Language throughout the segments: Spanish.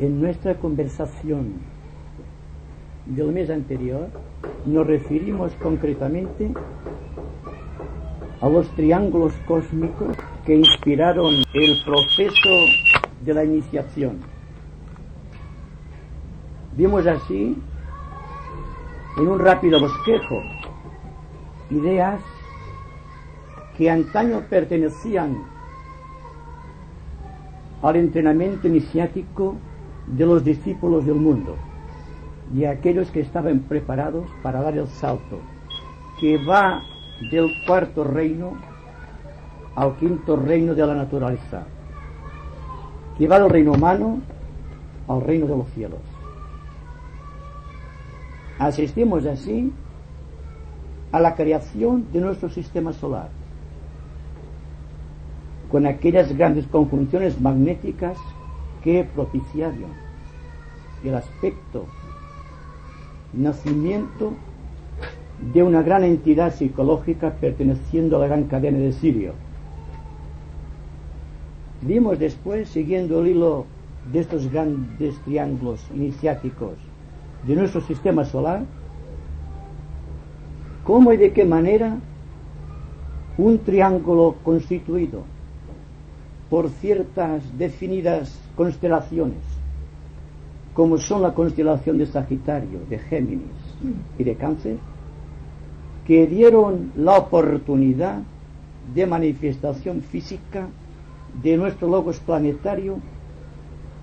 En nuestra conversación del mes anterior nos referimos concretamente a los triángulos cósmicos que inspiraron el proceso de la iniciación. Vimos así, en un rápido bosquejo, ideas que antaño pertenecían al entrenamiento iniciático de los discípulos del mundo y aquellos que estaban preparados para dar el salto que va del cuarto reino al quinto reino de la naturaleza, que va del reino humano al reino de los cielos. Asistimos así a la creación de nuestro sistema solar, con aquellas grandes conjunciones magnéticas que propiciaron el aspecto, nacimiento de una gran entidad psicológica perteneciendo a la gran cadena de Sirio. Vimos después, siguiendo el hilo de estos grandes triángulos iniciáticos de nuestro sistema solar, cómo y de qué manera un triángulo constituido por ciertas definidas constelaciones, como son la constelación de Sagitario, de Géminis y de Cáncer, que dieron la oportunidad de manifestación física de nuestro logos planetario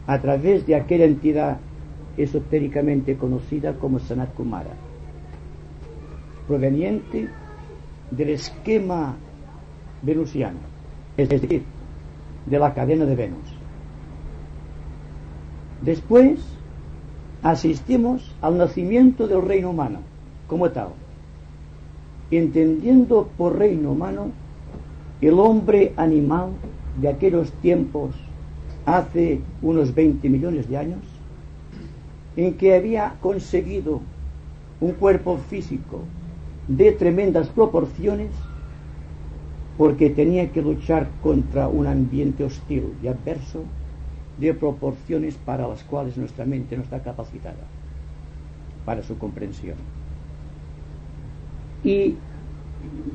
a través de aquella entidad esotéricamente conocida como Sanat Kumara, proveniente del esquema venusiano, es decir, de la cadena de Venus. Después asistimos al nacimiento del reino humano como tal, entendiendo por reino humano el hombre animal de aquellos tiempos hace unos 20 millones de años, en que había conseguido un cuerpo físico de tremendas proporciones porque tenía que luchar contra un ambiente hostil y adverso de proporciones para las cuales nuestra mente no está capacitada para su comprensión. Y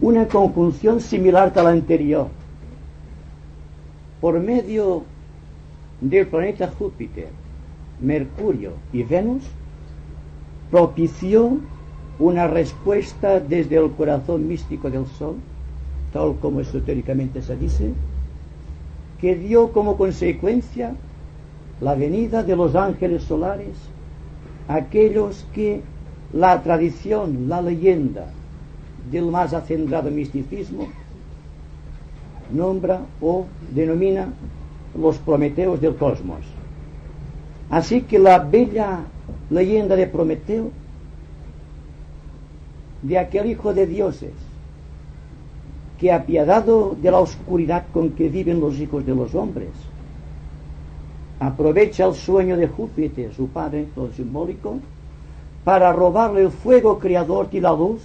una conjunción similar a la anterior, por medio del planeta Júpiter, Mercurio y Venus, propició una respuesta desde el corazón místico del Sol, tal como esotéricamente se dice, que dio como consecuencia la venida de los ángeles solares, aquellos que la tradición, la leyenda del más acendrado misticismo nombra o denomina los Prometeos del cosmos. Así que la bella leyenda de Prometeo, de aquel hijo de dioses que, apiadado de la oscuridad con que viven los hijos de los hombres, aprovecha el sueño de Júpiter, su padre, todo simbólico, para robarle el fuego creador y la luz,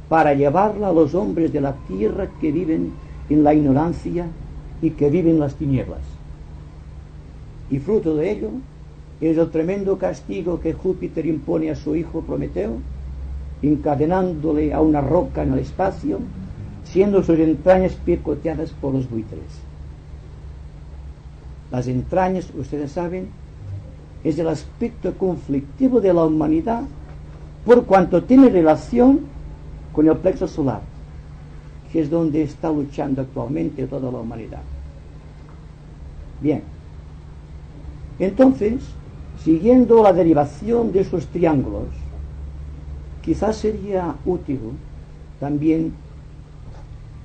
para llevarla a los hombres de la tierra que viven en la ignorancia y que viven en las tinieblas. Y fruto de ello es el tremendo castigo que Júpiter impone a su hijo Prometeo, encadenándole a una roca en el espacio, siendo sus entrañas picoteadas por los buitres. Las entrañas, ustedes saben, es el aspecto conflictivo de la humanidad por cuanto tiene relación con el plexo solar, que es donde está luchando actualmente toda la humanidad. Bien, entonces, siguiendo la derivación de esos triángulos, quizás sería útil también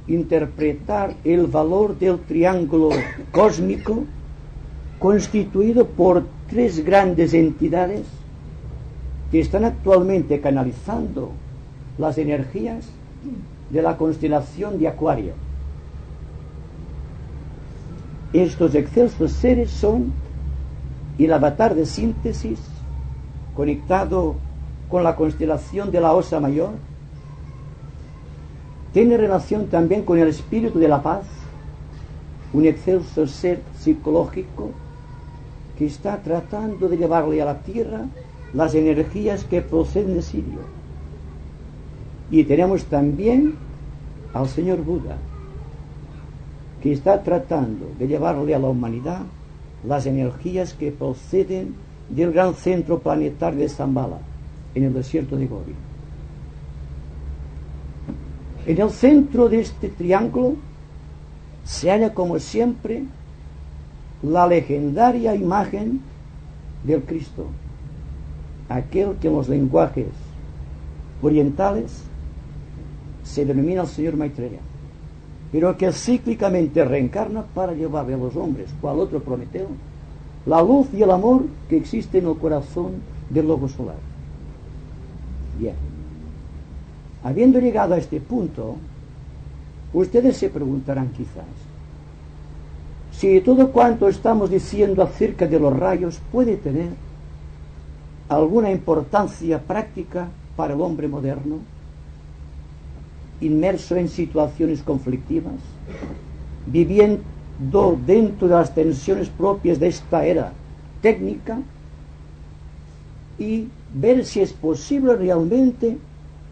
interpretar el valor del triángulo cósmico constituido por tres grandes entidades que están actualmente canalizando las energías de la constelación de Acuario. Estos excelsos seres son el avatar de síntesis, conectado con la constelación de la Osa Mayor, tiene relación también con el espíritu de la paz, un excelso ser psicológico que está tratando de llevarle a la tierra las energías que proceden de Sirio. Y tenemos también al señor Buda, que está tratando de llevarle a la humanidad las energías que proceden del gran centro planetario de Shambhala, en el desierto de Gobi. En el centro de este triángulo se halla, como siempre, la legendaria imagen del Cristo, aquel que en los lenguajes orientales se denomina el señor Maitreya, pero que cíclicamente reencarna para llevarle a los hombres, cual otro Prometeo, la luz y el amor que existe en el corazón del lobo solar. Bien, habiendo llegado a este punto, ustedes se preguntarán quizás si todo cuanto estamos diciendo acerca de los rayos puede tener alguna importancia práctica para el hombre moderno, inmerso en situaciones conflictivas, viviendo dentro de las tensiones propias de esta era técnica, y ver si es posible realmente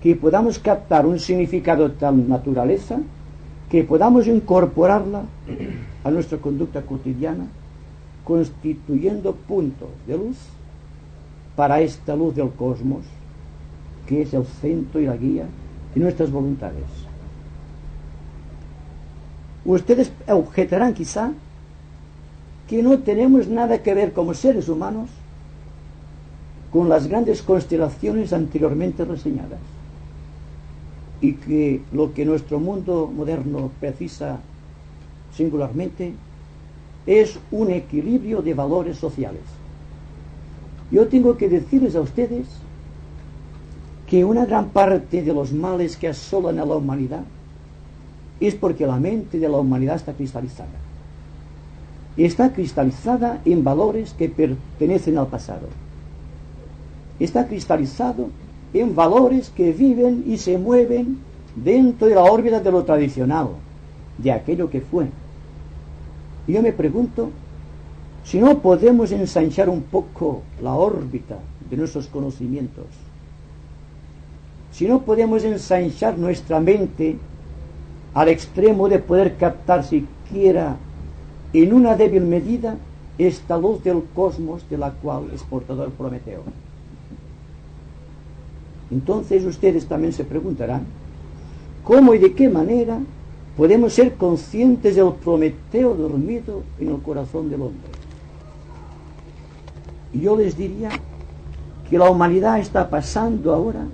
que podamos captar un significado de tal naturaleza que podamos incorporarla a nuestra conducta cotidiana, constituyendo puntos de luz para esta luz del cosmos, que es el centro y la guía de nuestras voluntades. Ustedes objetarán quizá que no tenemos nada que ver como seres humanos con las grandes constelaciones anteriormente reseñadas, y que lo que nuestro mundo moderno precisa singularmente es un equilibrio de valores sociales. Yo tengo que decirles a ustedes que una gran parte de los males que asolan a la humanidad es porque la mente de la humanidad está cristalizada. Y está cristalizada en valores que pertenecen al pasado. Está cristalizado en valores que viven y se mueven dentro de la órbita de lo tradicional, de aquello que fue. Y yo me pregunto si no podemos ensanchar un poco la órbita de nuestros conocimientos, si no podemos ensanchar nuestra mente al extremo de poder captar siquiera en una débil medida esta luz del cosmos de la cual es portador Prometeo. Entonces ustedes también se preguntarán cómo y de qué manera podemos ser conscientes del Prometeo dormido en el corazón del hombre. Y yo les diría que la humanidad está pasando ahora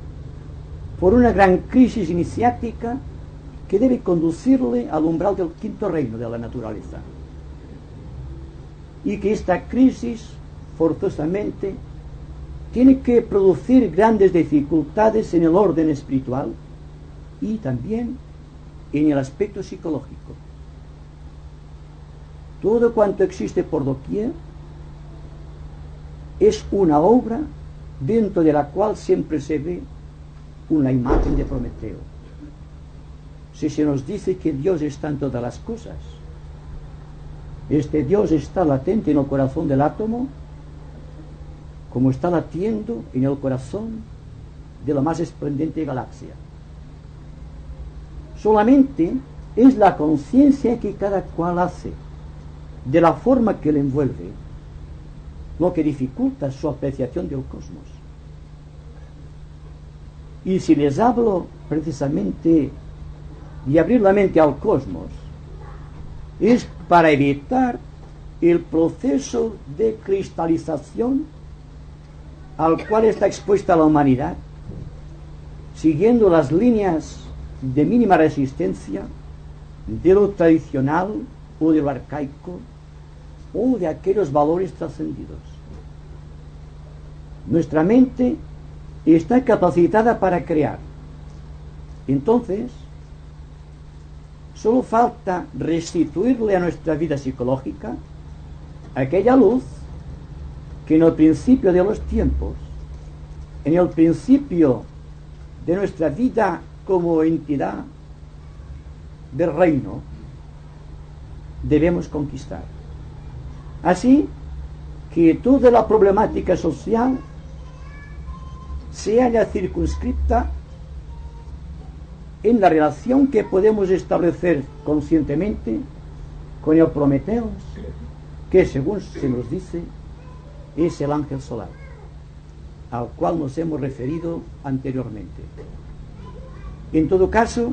por una gran crisis iniciática que debe conducirle al umbral del quinto reino de la naturaleza, y que esta crisis forzosamente tiene que producir grandes dificultades en el orden espiritual y también en el aspecto psicológico. Todo cuanto existe por doquier es una obra dentro de la cual siempre se ve una imagen de Prometeo. Si se nos dice que Dios está en todas las cosas, este Dios está latente en el corazón del átomo, como está latiendo en el corazón de la más esplendente galaxia. Solamente es la conciencia que cada cual hace de la forma que le envuelve lo que dificulta su apreciación del cosmos. Y si les hablo precisamente de abrir la mente al cosmos, es para evitar el proceso de cristalización al cual está expuesta la humanidad, siguiendo las líneas de mínima resistencia de lo tradicional o de lo arcaico o de aquellos valores trascendidos. Nuestra mente está capacitada para crear. Entonces, solo falta restituirle a nuestra vida psicológica aquella luz que en el principio de los tiempos, en el principio de nuestra vida como entidad del reino, debemos conquistar. Así que toda la problemática social se halla circunscripta en la relación que podemos establecer conscientemente con el Prometeos, que según se nos dice es el ángel solar, al cual nos hemos referido anteriormente. En todo caso,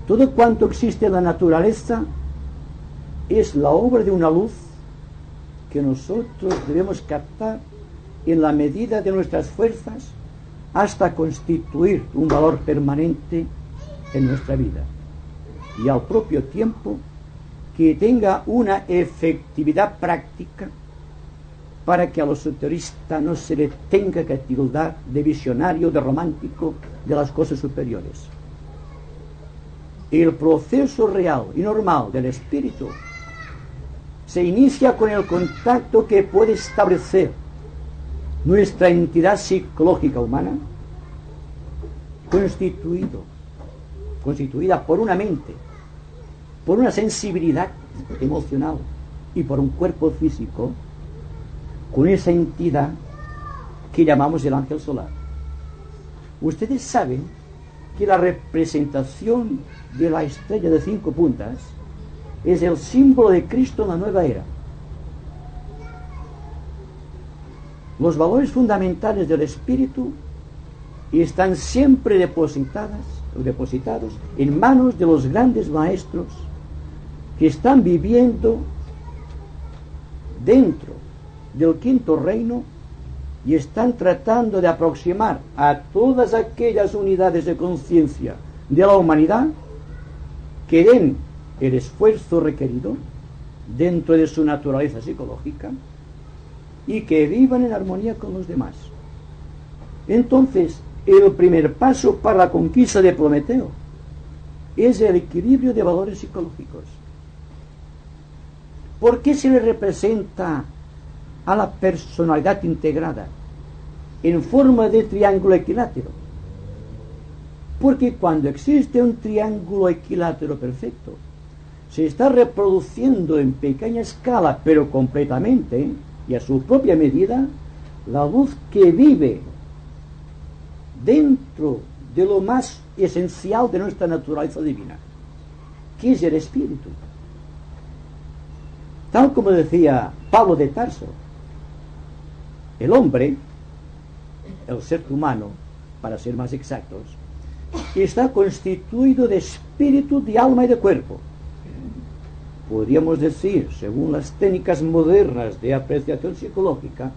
todo cuanto existe en la naturaleza es la obra de una luz que nosotros debemos captar en la medida de nuestras fuerzas hasta constituir un valor permanente en nuestra vida, y al propio tiempo que tenga una efectividad práctica para que a los esoteristas no se le tenga que tildar de visionario, de romántico de las cosas superiores. El proceso real y normal del espíritu se inicia con el contacto que puede establecer nuestra entidad psicológica humana, constituida por una mente, por una sensibilidad emocional y por un cuerpo físico, con esa entidad que llamamos el ángel solar. Ustedes saben que la representación de la estrella de 5 puntas es el símbolo de Cristo en la nueva era. Los valores fundamentales del espíritu están siempre depositados en manos de los grandes maestros que están viviendo dentro del quinto reino y están tratando de aproximar a todas aquellas unidades de conciencia de la humanidad que den el esfuerzo requerido dentro de su naturaleza psicológica y que vivan en armonía con los demás. Entonces, el primer paso para la conquista de Prometeo es el equilibrio de valores psicológicos. ¿Por qué se le representa a la personalidad integrada en forma de triángulo equilátero? Porque cuando existe un triángulo equilátero perfecto, se está reproduciendo en pequeña escala, pero completamente y a su propia medida, la luz que vive dentro de lo más esencial de nuestra naturaleza divina, que es el espíritu. Tal como decía Pablo de Tarso, el hombre, el ser humano, para ser más exactos, está constituido de espíritu, de alma y de cuerpo. Podríamos decir, según las técnicas modernas de apreciación psicológica,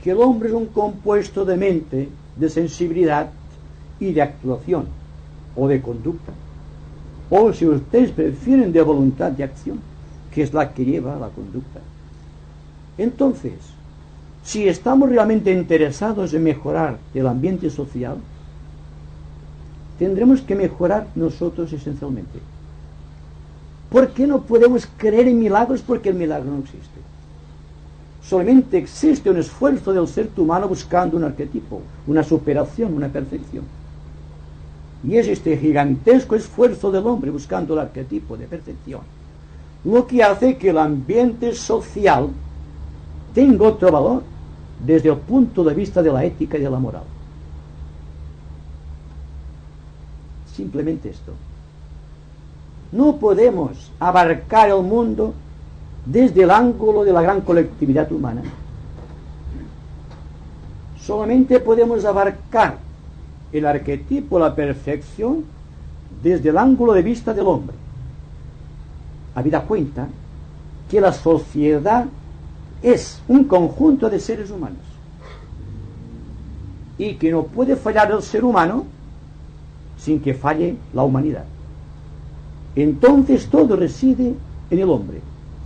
que el hombre es un compuesto de mente, de sensibilidad y de actuación, o de conducta, o si ustedes prefieren, de voluntad de acción, que es la que lleva a la conducta. Entonces, si estamos realmente interesados en mejorar el ambiente social, tendremos que mejorar nosotros esencialmente. ¿Por qué no podemos creer en milagros? Porque el milagro no existe. Solamente existe un esfuerzo del ser humano buscando un arquetipo, una superación, una perfección. Y es este gigantesco esfuerzo del hombre buscando el arquetipo de perfección lo que hace que el ambiente social tenga otro valor desde el punto de vista de la ética y de la moral. Simplemente esto. No podemos abarcar el mundo desde el ángulo de la gran colectividad humana. Solamente podemos abarcar el arquetipo, la perfección, desde el ángulo de vista del hombre. Habida cuenta que la sociedad es un conjunto de seres humanos y que no puede fallar el ser humano sin que falle la humanidad. Entonces todo reside en el hombre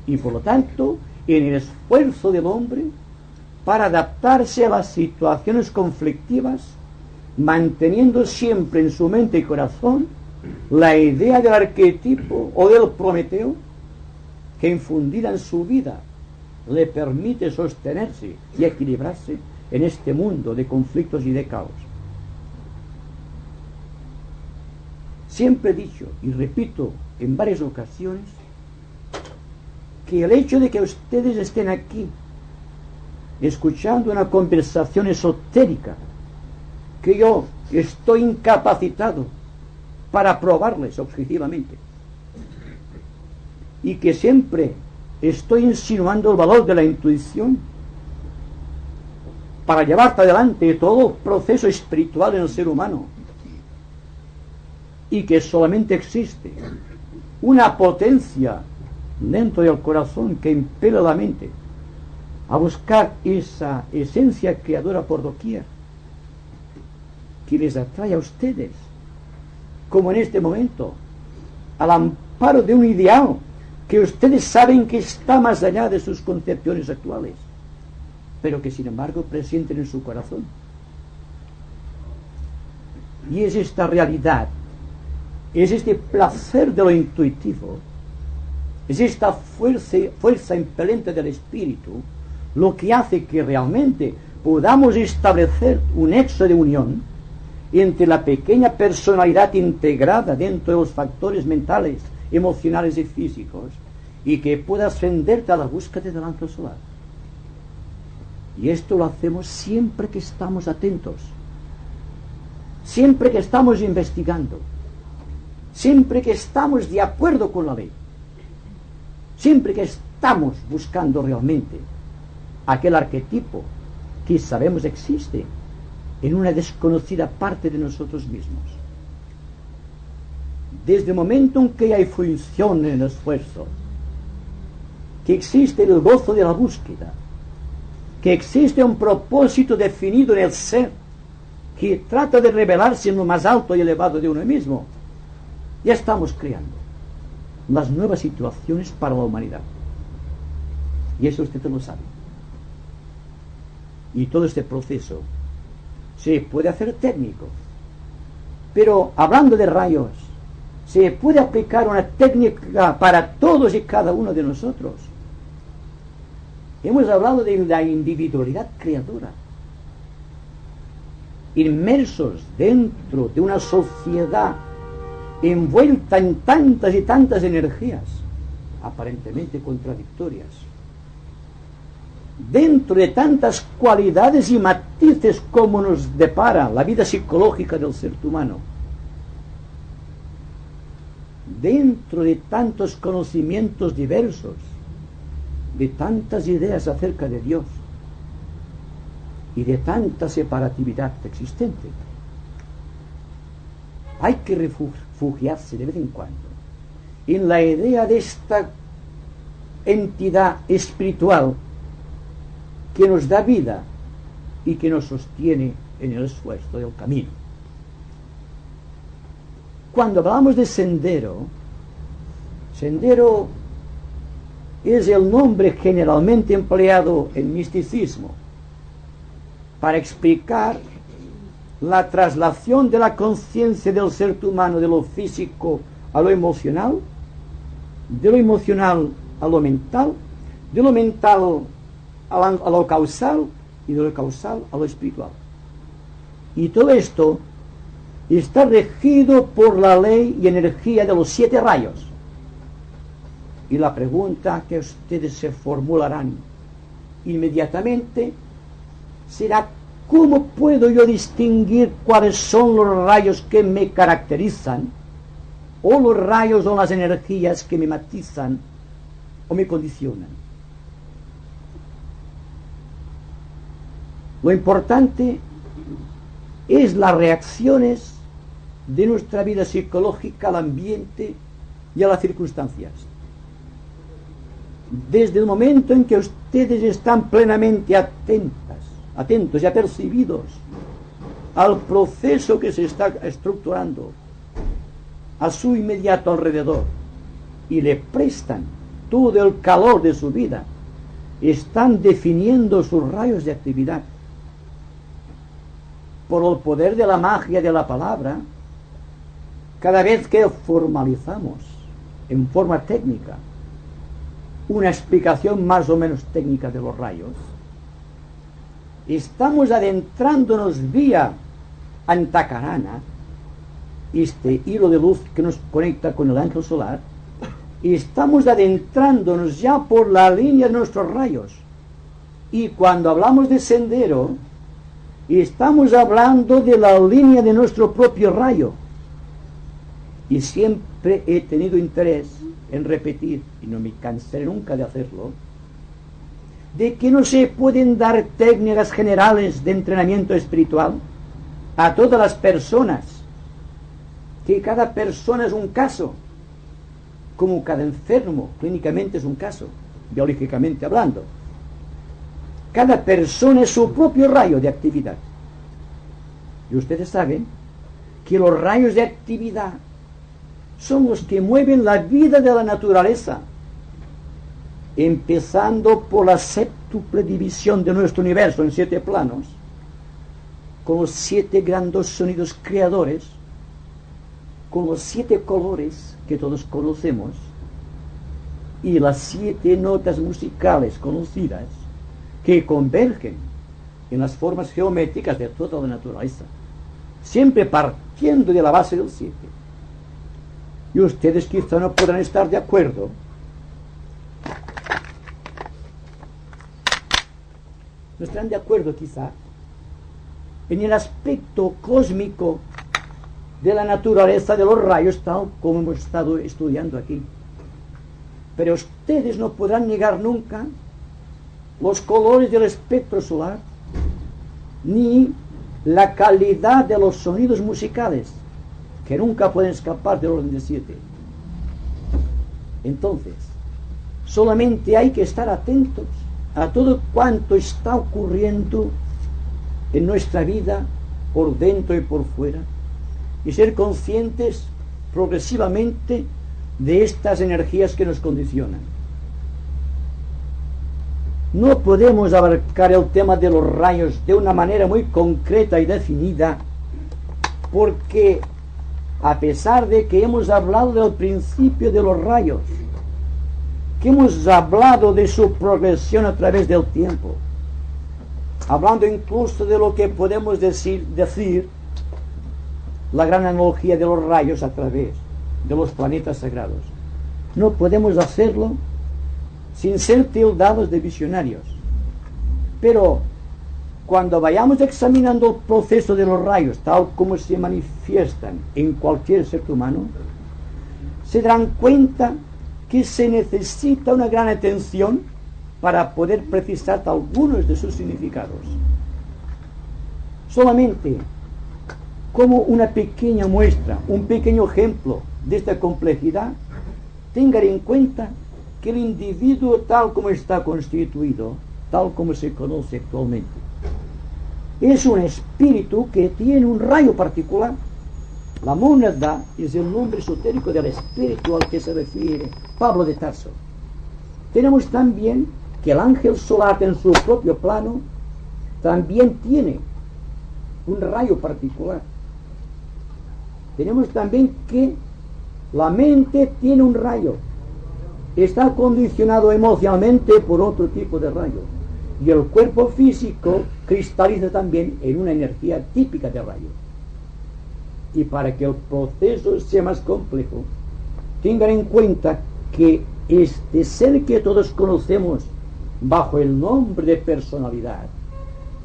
y por lo tanto en el esfuerzo del hombre para adaptarse a las situaciones conflictivas, manteniendo siempre en su mente y corazón la idea del arquetipo o del Prometeo que infundida en su vida le permite sostenerse y equilibrarse en este mundo de conflictos y de caos. Siempre he dicho y repito en varias ocasiones que el hecho de que ustedes estén aquí escuchando una conversación esotérica que yo estoy incapacitado para probarles objetivamente, y que siempre estoy insinuando el valor de la intuición para llevar adelante todo proceso espiritual en el ser humano, y que solamente existe una potencia dentro del corazón que impele la mente a buscar esa esencia creadora por doquier, que les atrae a ustedes, como en este momento, al amparo de un ideal que ustedes saben que está más allá de sus concepciones actuales, pero que sin embargo presienten en su corazón. Y es esta realidad, es este placer de lo intuitivo, es esta fuerza impelente del espíritu, lo que hace que realmente podamos establecer un nexo de unión entre la pequeña personalidad integrada dentro de los factores mentales, emocionales y físicos, y que pueda ascenderte a la búsqueda del ángel solar. Y esto lo hacemos siempre que estamos atentos, siempre que estamos investigando, siempre que estamos de acuerdo con la ley, siempre que estamos buscando realmente aquel arquetipo que sabemos existe en una desconocida parte de nosotros mismos. Desde el momento en que hay fruición en el esfuerzo, que existe el gozo de la búsqueda, que existe un propósito definido en el ser, que trata de revelarse en lo más alto y elevado de uno mismo, ya estamos creando las nuevas situaciones para la humanidad. Y eso usted lo sabe. Y todo este proceso se puede hacer técnico, pero hablando de rayos, se puede aplicar una técnica para todos y cada uno de nosotros. Hemos hablado de la individualidad creadora, inmersos dentro de una sociedad envuelta en tantas y tantas energías aparentemente contradictorias, dentro de tantas cualidades y matices como nos depara la vida psicológica del ser humano, dentro de tantos conocimientos diversos, de tantas ideas acerca de Dios y de tanta separatividad existente. Hay que refugiarse de vez en cuando en la idea de esta entidad espiritual que nos da vida y que nos sostiene en el esfuerzo del camino. Cuando hablamos de sendero, sendero es el nombre generalmente empleado en misticismo para explicar la traslación de la conciencia del ser humano de lo físico a lo emocional, de lo emocional a lo mental, de lo mental a lo causal y de lo causal a lo espiritual. Y todo esto está regido por la ley y energía de los 7 rayos. Y la pregunta que ustedes se formularán inmediatamente será: ¿cómo puedo yo distinguir cuáles son los rayos que me caracterizan, o los rayos o las energías que me matizan o me condicionan? Lo importante es las reacciones de nuestra vida psicológica al ambiente y a las circunstancias. Desde el momento en que ustedes están plenamente atentos y apercibidos al proceso que se está estructurando a su inmediato alrededor y le prestan todo el calor de su vida, están definiendo sus rayos de actividad. Por el poder de la magia de la palabra, cada vez que formalizamos en forma técnica una explicación más o menos técnica de los rayos, estamos adentrándonos vía Antakarana, este hilo de luz que nos conecta con el ángel solar, y estamos adentrándonos ya por la línea de nuestros rayos, Y cuando hablamos de sendero, estamos hablando de la línea de nuestro propio rayo. Y siempre he tenido interés en repetir, y no me cansaré nunca de hacerlo, de que no se pueden dar técnicas generales de entrenamiento espiritual a todas las personas, que cada persona es un caso, como cada enfermo clínicamente es un caso, biológicamente hablando. Cada persona es su propio rayo de actividad. Y ustedes saben que los rayos de actividad son los que mueven la vida de la naturaleza, empezando por la séptuple división de nuestro universo en 7 planos, con los 7 grandes sonidos creadores, con los 7 colores que todos conocemos y las 7 notas musicales conocidas que convergen en las formas geométricas de toda la naturaleza, siempre partiendo de la base del 7. Y ustedes quizá no podrán estar de acuerdo no estarán de acuerdo quizá en el aspecto cósmico de la naturaleza de los rayos, tal como hemos estado estudiando aquí. Pero ustedes no podrán negar nunca los colores del espectro solar, ni la calidad de los sonidos musicales, que nunca pueden escapar del orden de 7. Entonces, solamente hay que estar atentos a todo cuanto está ocurriendo en nuestra vida, por dentro y por fuera, y ser conscientes progresivamente de estas energías que nos condicionan. No podemos abarcar el tema de los rayos de una manera muy concreta y definida, porque a pesar de que hemos hablado del principio de los rayos, que hemos hablado de su progresión a través del tiempo, hablando incluso de lo que podemos decir la gran analogía de los rayos a través de los planetas sagrados, no podemos hacerlo sin ser tildados de visionarios. Pero cuando vayamos examinando el proceso de los rayos tal como se manifiestan en cualquier ser humano, se darán cuenta que se necesita una gran atención para poder precisar algunos de sus significados. Solamente como una pequeña muestra, un pequeño ejemplo de esta complejidad, tengan en cuenta que el individuo tal como está constituido, tal como se conoce actualmente, es un espíritu que tiene un rayo particular. La mónada es el nombre esotérico del espíritu al que se refiere Pablo de Tarso. Tenemos también que el ángel solar en su propio plano también tiene un rayo particular. Tenemos también que la mente tiene un rayo, está condicionado emocionalmente por otro tipo de rayo, y el cuerpo físico cristaliza también en una energía típica de rayo. Y para que el proceso sea más complejo, tengan en cuenta que este ser que todos conocemos bajo el nombre de personalidad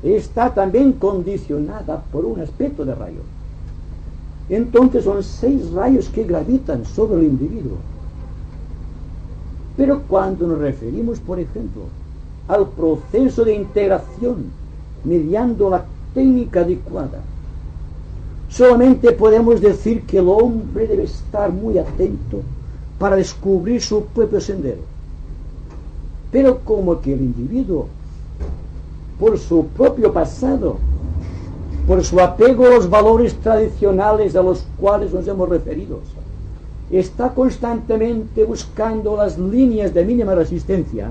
está también condicionada por un aspecto de rayo. Entonces son 6 rayos que gravitan sobre el individuo. Pero cuando nos referimos, por ejemplo, al proceso de integración mediante la técnica adecuada, solamente podemos decir que el hombre debe estar muy atento para descubrir su propio sendero. Pero como que el individuo, por su propio pasado, por su apego a los valores tradicionales a los cuales nos hemos referido, está constantemente buscando las líneas de mínima resistencia,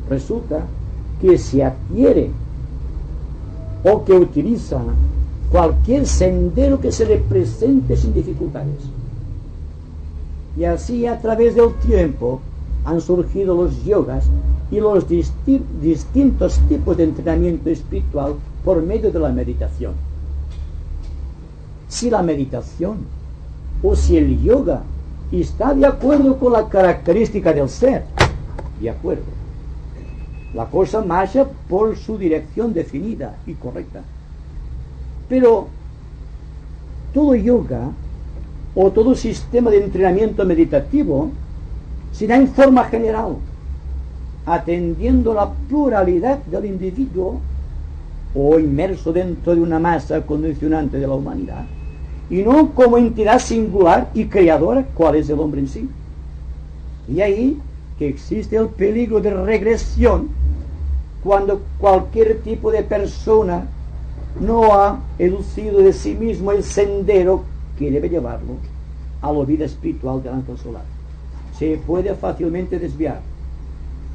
resulta que se adquiere o que utiliza cualquier sendero que se le presente sin dificultades. Y así a través del tiempo han surgido los yogas y los distintos tipos de entrenamiento espiritual por medio de la meditación. Si la meditación o si el yoga está de acuerdo con la característica del ser, de acuerdo. La cosa marcha por su dirección definida y correcta. Pero todo yoga o todo sistema de entrenamiento meditativo se da en forma general, atendiendo la pluralidad del individuo o inmerso dentro de una masa condicionante de la humanidad, y no como entidad singular y creadora, cual es el hombre en sí. Y ahí que existe el peligro de regresión cuando cualquier tipo de persona no ha elucido de sí mismo el sendero que debe llevarlo a la vida espiritual del ángel solar. Se puede fácilmente desviar.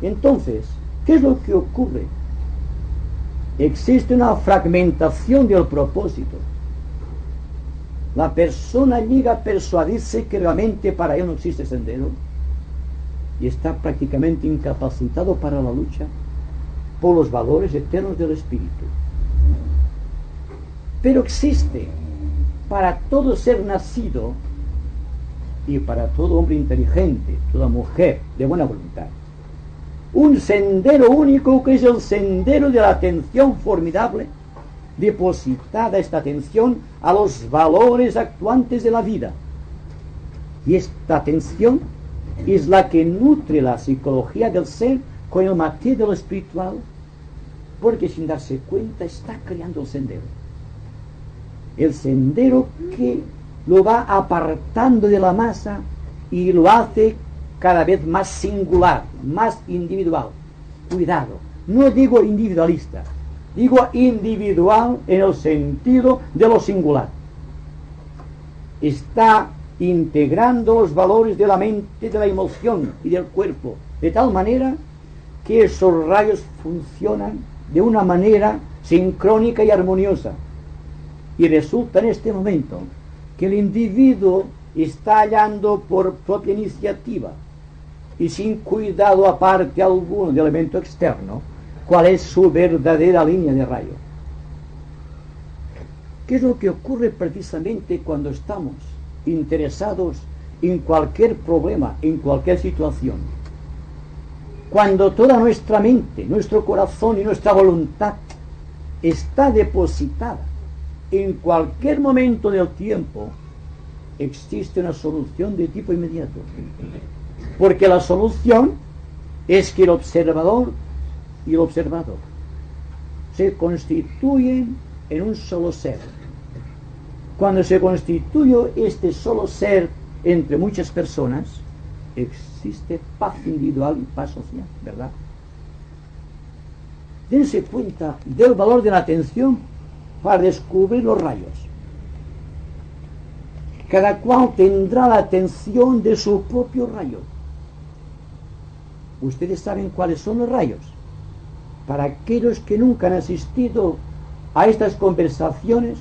Entonces, ¿qué es lo que ocurre? Existe una fragmentación del propósito. La persona llega a persuadirse que realmente para él no existe sendero y está prácticamente incapacitado para la lucha por los valores eternos del espíritu. Pero existe para todo ser nacido y para todo hombre inteligente, toda mujer de buena voluntad, un sendero único, que es el sendero de la atención formidable, depositada esta atención a los valores actuantes de la vida. Y esta atención es la que nutre la psicología del ser con el matiz de lo espiritual, porque sin darse cuenta está creando el sendero que lo va apartando de la masa y lo hace cada vez más singular, más individual. Cuidado, no digo individualista, digo individual en el sentido de lo singular. Está integrando los valores de la mente, de la emoción y del cuerpo, de tal manera que esos rayos funcionan de una manera sincrónica y armoniosa. Y resulta en este momento que el individuo está hallando por propia iniciativa y sin cuidado aparte alguno de elemento externo cuál es su verdadera línea de rayo. ¿Qué es lo que ocurre precisamente cuando estamos interesados en cualquier problema, en cualquier situación? Cuando toda nuestra mente, nuestro corazón y nuestra voluntad está depositada en cualquier momento del tiempo, existe una solución de tipo inmediato. Porque la solución es que el observador y el observado se constituyen en un solo ser. Cuando se constituye este solo ser entre muchas personas, existe paz individual y paz social, ¿verdad? Dense cuenta del valor de la atención para descubrir los rayos. Cada cual tendrá la atención de su propio rayo. Ustedes saben cuáles son los rayos. Para aquellos que nunca han asistido a estas conversaciones,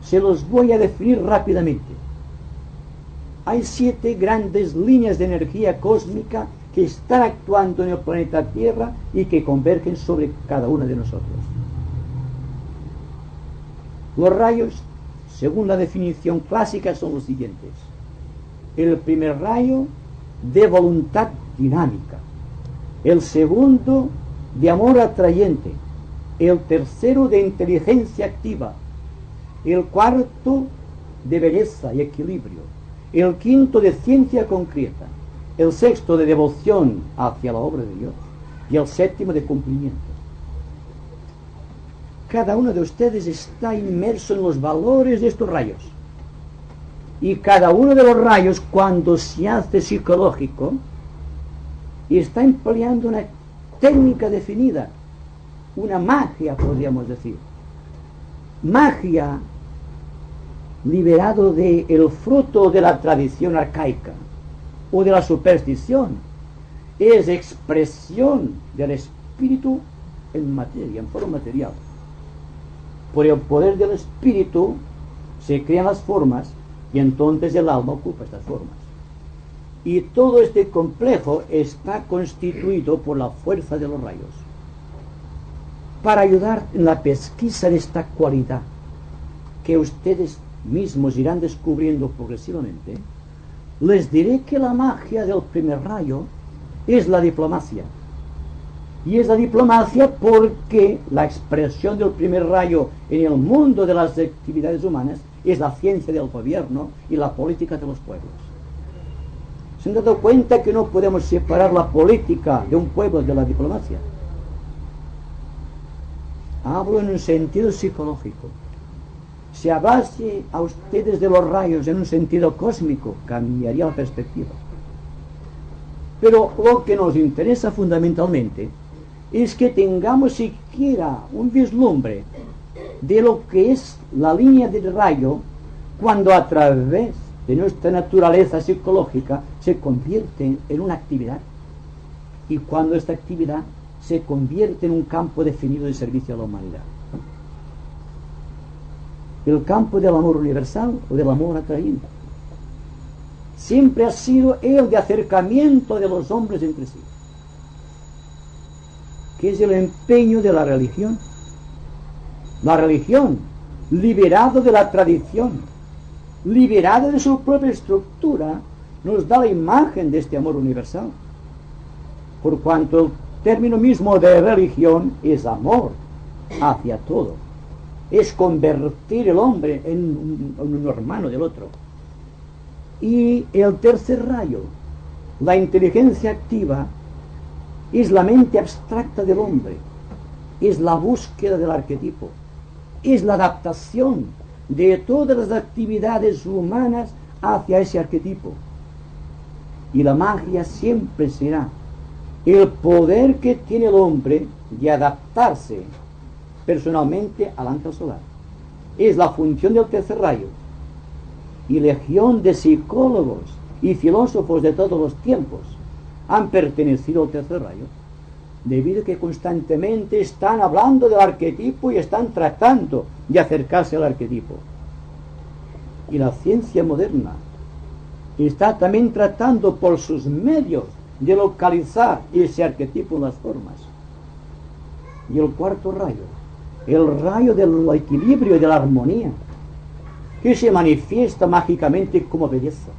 se los voy a definir rápidamente. Hay 7 grandes líneas de energía cósmica que están actuando en el planeta Tierra y que convergen sobre cada uno de nosotros. Los rayos, según la definición clásica, son los siguientes. El primer rayo de voluntad dinámica, el segundo de amor atrayente, el tercero de inteligencia activa, el cuarto de belleza y equilibrio, el quinto de ciencia concreta, el sexto de devoción hacia la obra de Dios y el séptimo de cumplimiento. Cada uno de ustedes está inmerso en los valores de estos rayos. Y cada uno de los rayos, cuando se hace psicológico, está empleando una técnica definida, una magia, podríamos decir. Magia liberado del fruto de la tradición arcaica o de la superstición. Es expresión del espíritu en materia, en forma material. Por el poder del espíritu se crean las formas y entonces el alma ocupa estas formas. Y todo este complejo está constituido por la fuerza de los rayos. Para ayudar en la pesquisa de esta cualidad, que ustedes mismos irán descubriendo progresivamente, les diré que la magia del primer rayo es la diplomacia. Y es la diplomacia porque la expresión del primer rayo en el mundo de las actividades humanas es la ciencia del gobierno y la política de los pueblos. ¿Se han dado cuenta que no podemos separar la política de un pueblo de la diplomacia? Hablo en un sentido psicológico. Si hablase a ustedes de los rayos en un sentido cósmico, cambiaría la perspectiva. Pero lo que nos interesa fundamentalmente es que tengamos siquiera un vislumbre de lo que es la línea del rayo cuando a través de nuestra naturaleza psicológica se convierte en una actividad, y cuando esta actividad se convierte en un campo definido de servicio a la humanidad. El campo del amor universal o del amor atraído siempre ha sido el de acercamiento de los hombres entre sí, que es el empeño de la religión. La religión, liberado de la tradición, liberada de su propia estructura, nos da la imagen de este amor universal, por cuanto el término mismo de religión es amor hacia todo, es convertir el hombre en un hermano del otro. Y el tercer rayo, la inteligencia activa, es la mente abstracta del hombre, es la búsqueda del arquetipo, es la adaptación de todas las actividades humanas hacia ese arquetipo. Y la magia siempre será el poder que tiene el hombre de adaptarse personalmente al ángel solar. Es la función del tercer rayo. Y legión de psicólogos y filósofos de todos los tiempos han pertenecido al tercer rayo, debido a que constantemente están hablando del arquetipo y están tratando de acercarse al arquetipo. Y la ciencia moderna está también tratando por sus medios de localizar ese arquetipo en las formas. Y el cuarto rayo, el rayo del equilibrio y de la armonía, que se manifiesta mágicamente como belleza.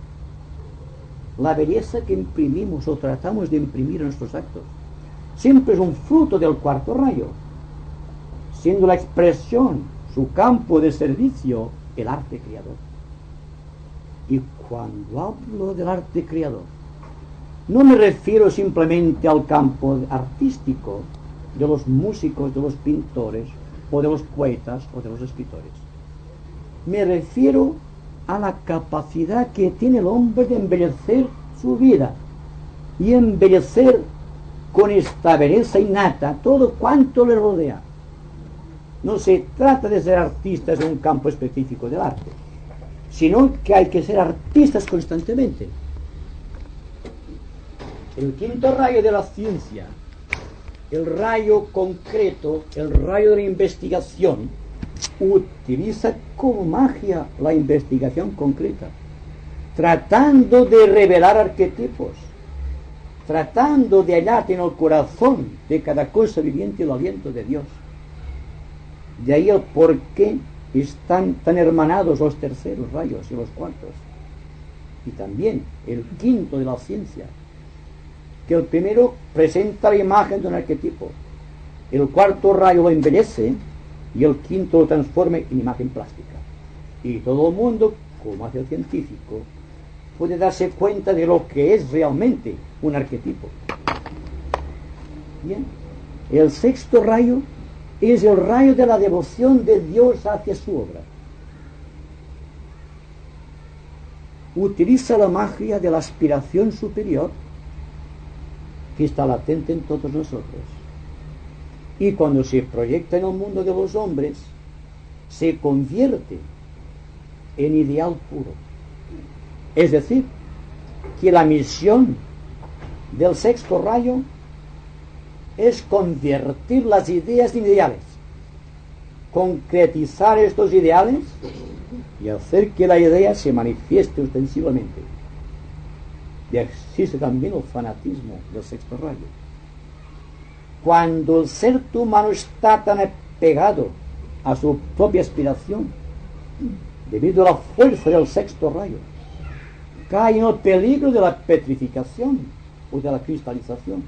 La belleza que imprimimos o tratamos de imprimir en nuestros actos siempre es un fruto del cuarto rayo, siendo la expresión, su campo de servicio, el arte creador. Y cuando hablo del arte creador, no me refiero simplemente al campo artístico de los músicos, de los pintores, o de los poetas, o de los escritores. Me refiero a la capacidad que tiene el hombre de embellecer su vida y embellecer con esta belleza innata todo cuanto le rodea. No se trata de ser artistas en un campo específico del arte, sino que hay que ser artistas constantemente. El quinto rayo de la ciencia, el rayo concreto, el rayo de la investigación, utiliza como magia la investigación concreta, tratando de revelar arquetipos, tratando de hallar en el corazón de cada cosa viviente el aliento de Dios. De ahí el por qué están tan hermanados los terceros rayos y los cuartos. Y también el quinto de la ciencia, que el primero presenta la imagen de un arquetipo, el cuarto rayo lo embellece y el quinto lo transforma en imagen plástica. Y todo el mundo, como hace el científico, puede darse cuenta de lo que es realmente un arquetipo. Bien, el sexto rayo es el rayo de la devoción de Dios hacia su obra. Utiliza la magia de la aspiración superior que está latente en todos nosotros. Y cuando se proyecta en el mundo de los hombres, se convierte en ideal puro. Es decir, que la misión del sexto rayo es convertir las ideas en ideales, concretizar estos ideales y hacer que la idea se manifieste ostensivamente. Y existe también el fanatismo del sexto rayo. Cuando el ser humano está tan apegado a su propia aspiración, debido a la fuerza del sexto rayo, cae en el peligro de la petrificación o de la cristalización.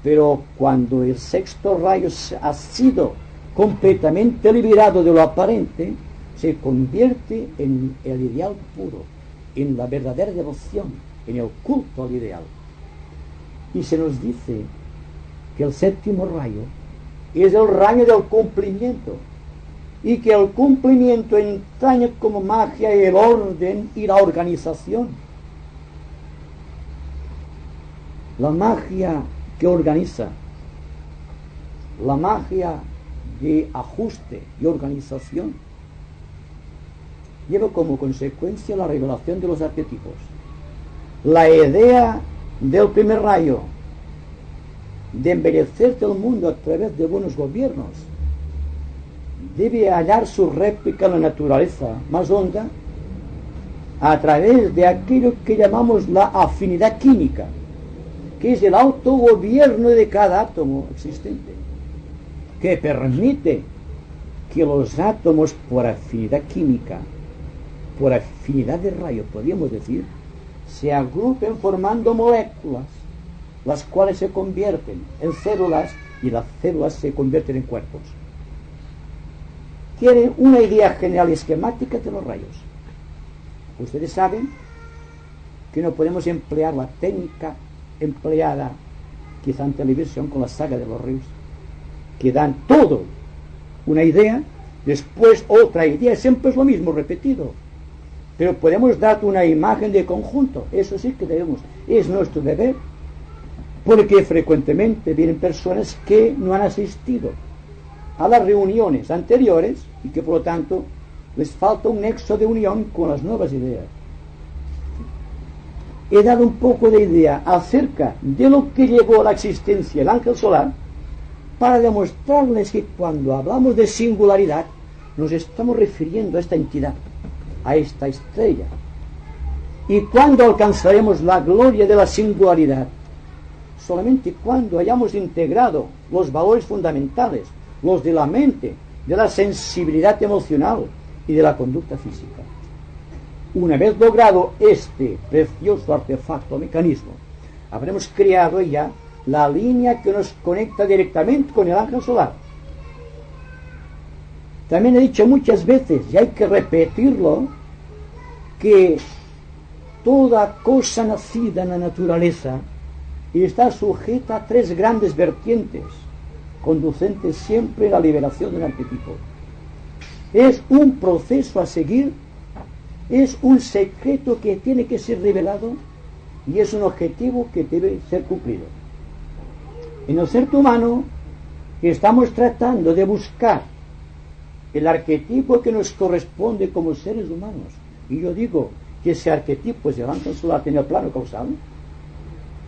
Pero cuando el sexto rayo ha sido completamente liberado de lo aparente, se convierte en el ideal puro, en la verdadera devoción, en el culto al ideal. Y se nos dice que el séptimo rayo es el rayo del cumplimiento, y que el cumplimiento entraña como magia el orden y la organización. La magia que organiza, la magia de ajuste y organización, lleva como consecuencia la revelación de los arquetipos. La idea del primer rayo de embellecerse el mundo a través de buenos gobiernos debe hallar su réplica en la naturaleza más honda a través de aquello que llamamos la afinidad química, que es el autogobierno de cada átomo existente, que permite que los átomos, por afinidad química, por afinidad de rayo, podríamos decir, se agrupen formando moléculas, las cuales se convierten en células y las células se convierten en cuerpos. Tienen una idea general y esquemática de los rayos. Ustedes saben que no podemos emplear la técnica empleada quizá en televisión con la saga de los ríos, que dan todo una idea, después otra idea, siempre es lo mismo repetido, pero podemos dar una imagen de conjunto. Eso sí que debemos, es nuestro deber, porque frecuentemente vienen personas que no han asistido a las reuniones anteriores y que por lo tanto les falta un nexo de unión con las nuevas ideas. He dado un poco de idea acerca de lo que llevó a la existencia el ángel solar para demostrarles que cuando hablamos de singularidad nos estamos refiriendo a esta entidad, a esta estrella. ¿Y cuándo alcanzaremos la gloria de la singularidad? Solamente cuando hayamos integrado los valores fundamentales, los de la mente, de la sensibilidad emocional y de la conducta física. Una vez logrado este precioso artefacto mecanismo, habremos creado ya la línea que nos conecta directamente con el ángel solar. También he dicho muchas veces, y hay que repetirlo, que toda cosa nacida en la naturaleza está sujeta a tres grandes vertientes, conducentes siempre a la liberación del arquetipo. Es un proceso a seguir, es un secreto que tiene que ser revelado y es un objetivo que debe ser cumplido. En el ser humano estamos tratando de buscar el arquetipo que nos corresponde como seres humanos, y yo digo que ese arquetipo es el ángel solar en el plano causal.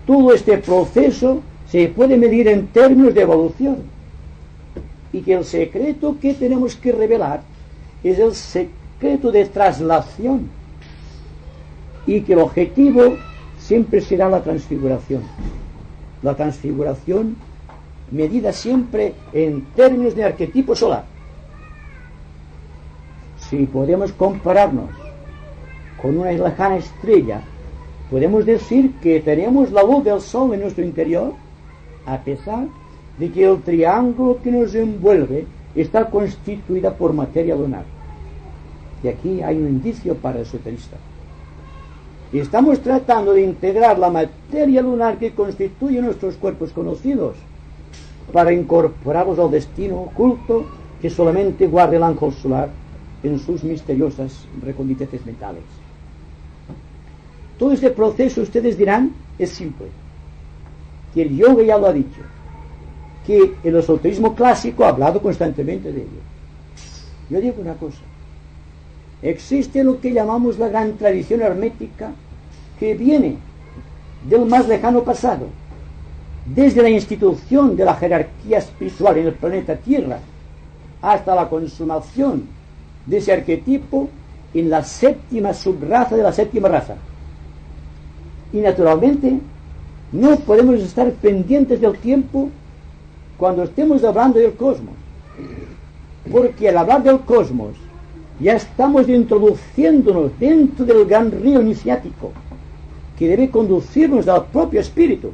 Todo este proceso se puede medir en términos de evolución, y que el secreto que tenemos que revelar es el secreto de traslación, y que el objetivo siempre será la transfiguración medida siempre en términos de arquetipo solar. Si podemos compararnos con una lejana estrella, podemos decir que tenemos la luz del sol en nuestro interior, a pesar de que el triángulo que nos envuelve está constituida por materia lunar. Y aquí hay un indicio para el esoterista. Estamos tratando de integrar la materia lunar que constituye nuestros cuerpos conocidos para incorporarlos al destino oculto que solamente guarda el ángel solar en sus misteriosas reconditeces mentales. Todo este proceso, ustedes dirán, es simple, que el yoga ya lo ha dicho, que el esoterismo clásico ha hablado constantemente de ello. Yo digo una cosa: existe lo que llamamos la gran tradición hermética, que viene del más lejano pasado, desde la institución de la jerarquía espiritual en el planeta Tierra hasta la consumación de ese arquetipo en la séptima subraza de la séptima raza. Y naturalmente no podemos estar pendientes del tiempo cuando estemos hablando del cosmos, porque al hablar del cosmos ya estamos introduciéndonos dentro del gran río iniciático que debe conducirnos al propio espíritu.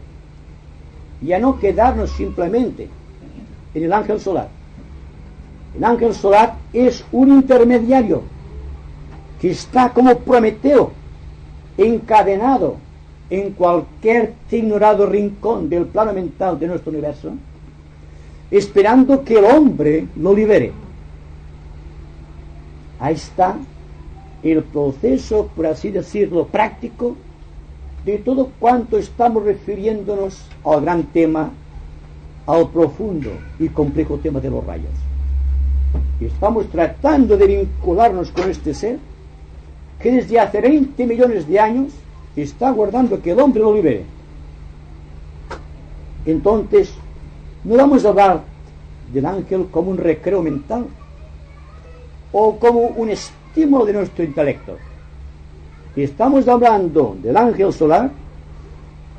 y a no quedarnos simplemente en el ángel solar. El ángel solar es un intermediario que está como Prometeo, encadenado en cualquier ignorado rincón del plano mental de nuestro universo, esperando que el hombre lo libere. Ahí está el proceso, por así decirlo, práctico de todo cuanto estamos refiriéndonos al gran tema, al profundo y complejo tema de los rayos. Estamos tratando de vincularnos con este ser que desde hace 20 millones de años está aguardando que el hombre lo libere. Entonces, no vamos a hablar del ángel como un recreo mental o como un estímulo de nuestro intelecto. Estamos hablando del ángel solar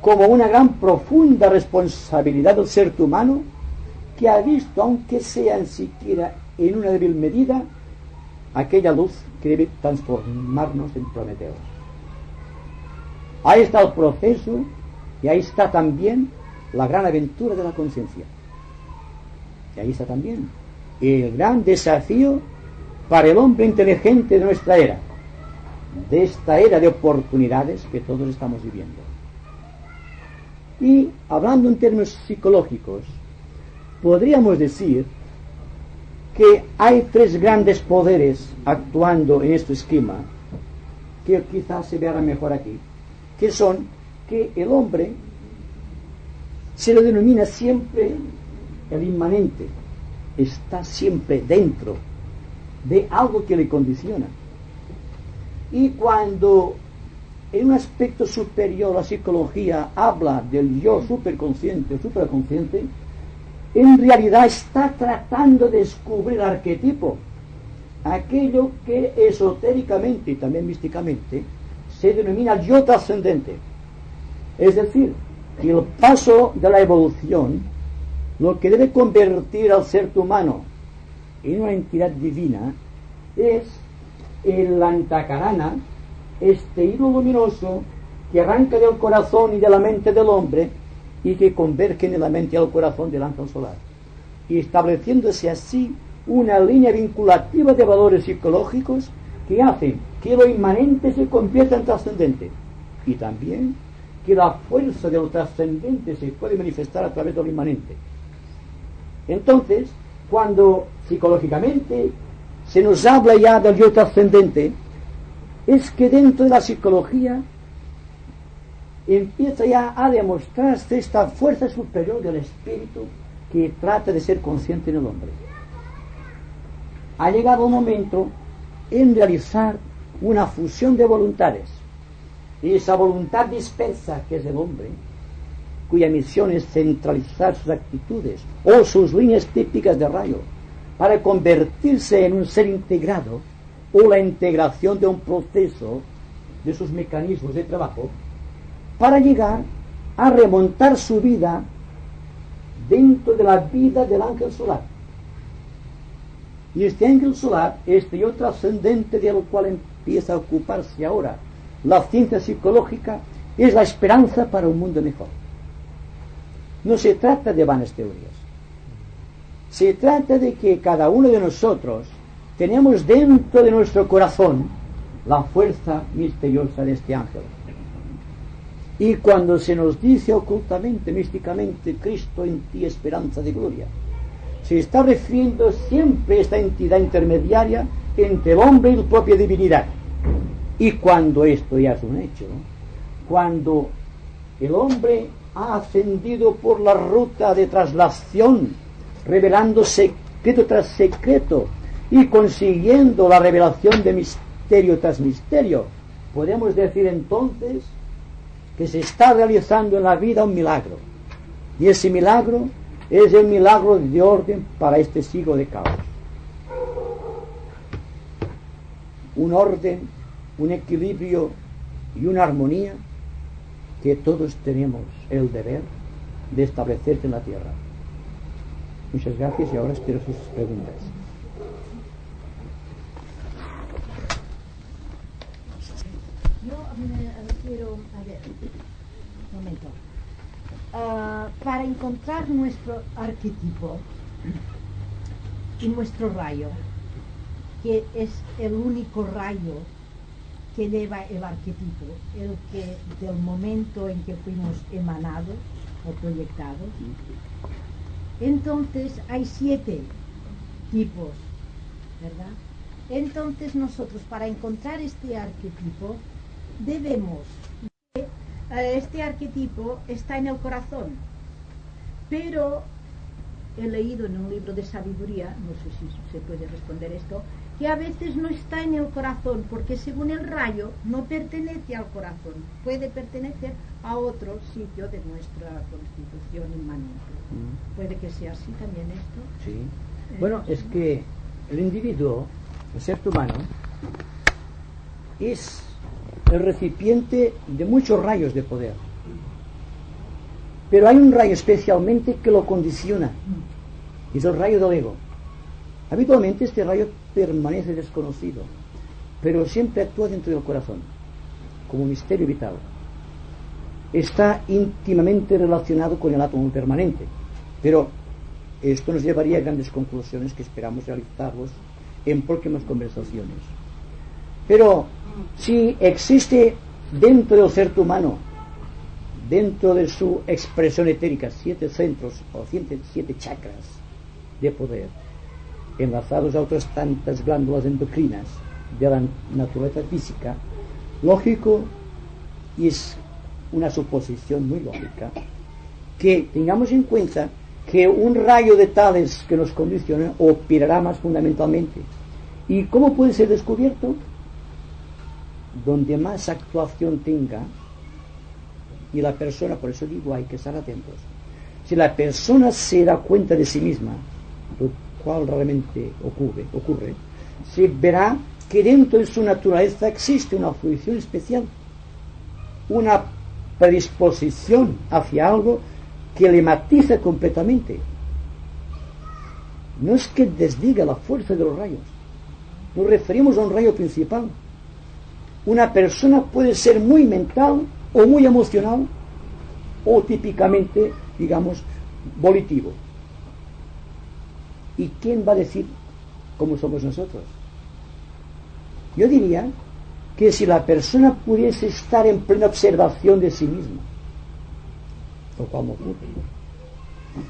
como una gran profunda responsabilidad del ser humano que ha visto, aunque sea en siquiera en una débil medida, aquella luz que debe transformarnos en Prometeos. Ahí está el proceso y ahí está también la gran aventura de la conciencia. Y ahí está también el gran desafío para el hombre inteligente de nuestra era, de esta era de oportunidades que todos estamos viviendo. Y hablando en términos psicológicos, podríamos decir que hay tres grandes poderes actuando en este esquema, que quizás se vean mejor aquí, que son que el hombre se lo denomina siempre el inmanente, está siempre dentro de algo que le condiciona. Y cuando en un aspecto superior la psicología habla del yo superconsciente o supraconsciente, en realidad está tratando de descubrir el arquetipo, aquello que esotéricamente y también místicamente se denomina yo trascendente. Es decir, que el paso de la evolución, lo que debe convertir al ser humano en una entidad divina, es el antakarana, este hilo luminoso que arranca del corazón y de la mente del hombre y que converge en la mente y el corazón del ángel solar, y estableciéndose así una línea vinculativa de valores psicológicos que hacen que lo inmanente se convierta en trascendente, y también que la fuerza de lo trascendente se puede manifestar a través de lo inmanente. Entonces, cuando psicológicamente se nos habla ya del yo trascendente, es que dentro de la psicología empieza ya a demostrarse esta fuerza superior del espíritu que trata de ser consciente en el hombre. Ha llegado un momento en realizar una fusión de voluntades, y esa voluntad dispersa que es el hombre, cuya misión es centralizar sus actitudes o sus líneas típicas de rayo para convertirse en un ser integrado, o la integración de un proceso de sus mecanismos de trabajo, para llegar a remontar su vida dentro de la vida del ángel solar. Y este ángel solar, este yo trascendente del cual empieza a ocuparse ahora la ciencia psicológica, es la esperanza para un mundo mejor. No se trata de vanas teorías. Se trata de que cada uno de nosotros tenemos dentro de nuestro corazón la fuerza misteriosa de este ángel. Y cuando se nos dice ocultamente, místicamente, Cristo en ti, esperanza de gloria, se está refiriendo siempre a esta entidad intermediaria entre el hombre y la propia divinidad. Y cuando esto ya es un hecho, cuando el hombre ha ascendido por la ruta de traslación, revelando secreto tras secreto y consiguiendo la revelación de misterio tras misterio, podemos decir entonces que se está realizando en la vida un milagro, y ese milagro es el milagro de orden para este siglo de caos. Un orden, un equilibrio y una armonía que todos tenemos el deber de establecer en la tierra. Muchas gracias y ahora espero sus preguntas. Yo quiero, a ver, un momento. para encontrar nuestro arquetipo y nuestro rayo, que es el único rayo que lleva el arquetipo, el que del momento en que fuimos emanados o proyectados. Entonces hay 7 tipos, ¿verdad? Entonces nosotros, para encontrar este arquetipo, debemos este arquetipo está en el corazón, pero he leído en un libro de sabiduría, no sé si se puede responder esto, que a veces no está en el corazón, porque según el rayo no pertenece al corazón, puede pertenecer a otro sitio de nuestra constitución inmanente. ¿Puede que sea así también esto? Sí. Bueno, es que el individuo, el ser humano, es el recipiente de muchos rayos de poder. Pero hay un rayo especialmente que lo condiciona, y es el rayo del ego. Habitualmente este rayo permanece desconocido, pero siempre actúa dentro del corazón, como un misterio vital. Está íntimamente relacionado con el átomo permanente, pero esto nos llevaría a grandes conclusiones que esperamos realizarlos en próximas conversaciones. Pero si existe dentro del ser humano, dentro de su expresión etérica, 7 centros o 7 chakras de poder, enlazados a otras tantas glándulas endocrinas de la naturaleza física, lógico, y es una suposición muy lógica, que tengamos en cuenta que un rayo de tales que nos condiciona operará más fundamentalmente. ¿Y cómo puede ser descubierto? Donde más actuación tenga, y la persona, por eso digo, hay que estar atentos. Si la persona se da cuenta de sí misma, lo cual realmente ocurre, se verá que dentro de su naturaleza existe una fruición especial, una predisposición hacia algo que le matiza completamente. No es que desdiga la fuerza de los rayos, nos referimos a un rayo principal. Una persona puede ser muy mental o muy emocional o típicamente, digamos, volitivo. ¿Y quién va a decir cómo somos nosotros? Yo diría que si la persona pudiese estar en plena observación de sí misma, lo cual no ocurre,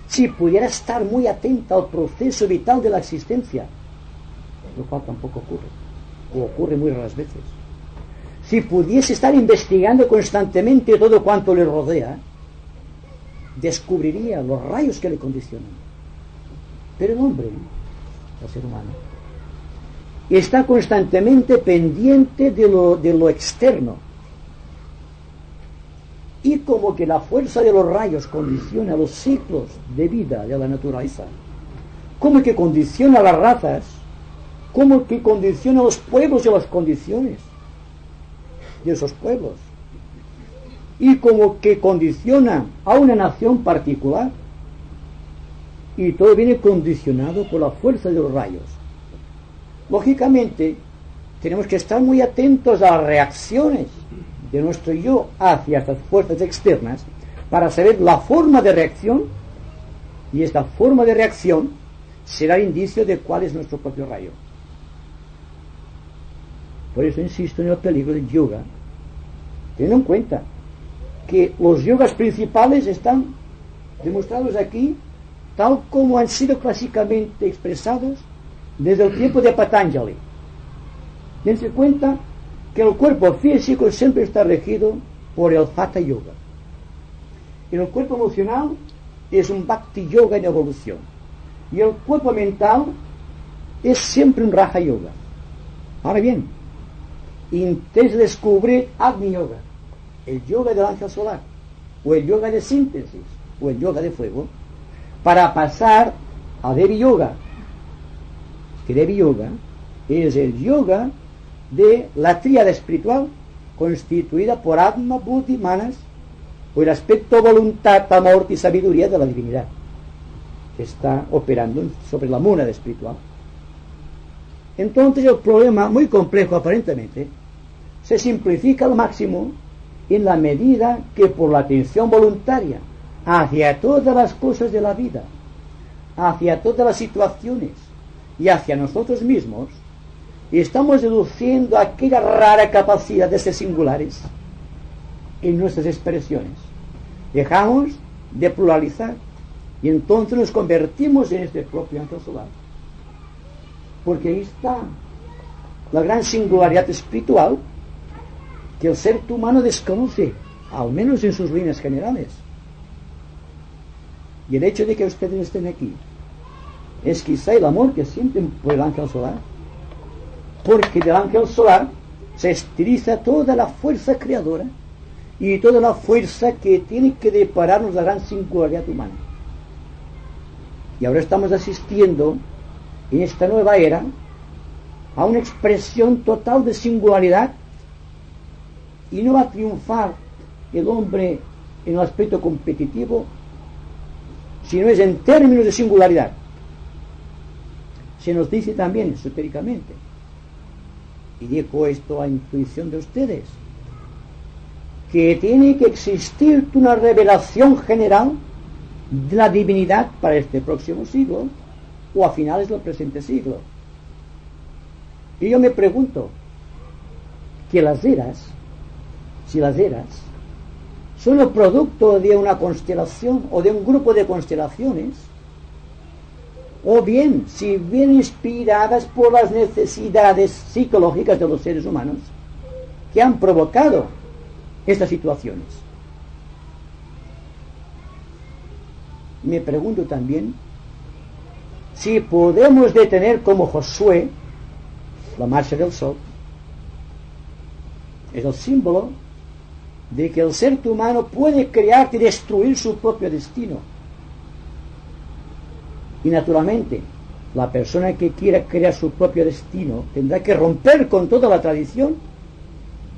si pudiera estar muy atenta al proceso vital de la existencia, lo cual tampoco ocurre, o ocurre muy raras veces, si pudiese estar investigando constantemente todo cuanto le rodea, descubriría los rayos que le condicionan. Pero el hombre, el ser humano, está constantemente pendiente de lo externo, y como que la fuerza de los rayos condiciona los ciclos de vida de la naturaleza, como que condiciona las razas, como que condiciona los pueblos y las condiciones de esos pueblos, y como que condiciona a una nación particular, y todo viene condicionado por la fuerza de los rayos. Lógicamente tenemos que estar muy atentos a las reacciones de nuestro yo hacia estas fuerzas externas para saber la forma de reacción, y esta forma de reacción será el indicio de cuál es nuestro propio rayo. Por eso insisto en el peligro del yoga, teniendo en cuenta que los yogas principales están demostrados aquí tal como han sido clásicamente expresados desde el tiempo de Patanjali. Dense cuenta que el cuerpo físico siempre está regido por el Hatha Yoga, y el cuerpo emocional es un Bhakti Yoga en evolución, y el cuerpo mental es siempre un Raja Yoga. Ahora bien, intentes descubrir Agni Yoga, el yoga del ángel solar, o el yoga de síntesis, o el yoga de fuego, para pasar a Devi Yoga, que Devi Yoga es el yoga de la tríada espiritual constituida por Atma, Buddhi, Manas, o el aspecto voluntad, amor y sabiduría de la divinidad, que está operando sobre la mónada espiritual. Entonces el problema, muy complejo aparentemente, se simplifica al máximo en la medida que por la atención voluntaria hacia todas las cosas de la vida, hacia todas las situaciones y hacia nosotros mismos, estamos deduciendo aquella rara capacidad de ser singulares en nuestras expresiones. Dejamos de pluralizar y entonces nos convertimos en este propio ángel solar. Porque ahí está la gran singularidad espiritual que el ser humano desconoce, al menos en sus líneas generales. Y el hecho de que ustedes estén aquí es quizá el amor que sienten por el ángel solar, porque del ángel solar se estiliza toda la fuerza creadora y toda la fuerza que tiene que depararnos la gran singularidad humana. Y ahora estamos asistiendo en esta nueva era a una expresión total de singularidad, y no va a triunfar el hombre en el aspecto competitivo, sino es en términos de singularidad. Se nos dice también esotéricamente, y dejo esto a intuición de ustedes, que tiene que existir una revelación general de la divinidad para este próximo siglo o a finales del presente siglo. Y yo me pregunto que las eras, si las eras son el producto de una constelación o de un grupo de constelaciones, o bien si vienen inspiradas por las necesidades psicológicas de los seres humanos que han provocado estas situaciones. Me pregunto también si podemos detener como Josué la marcha del sol. Es el símbolo de que el ser humano puede crear y destruir su propio destino. Y naturalmente, la persona que quiera crear su propio destino tendrá que romper con toda la tradición,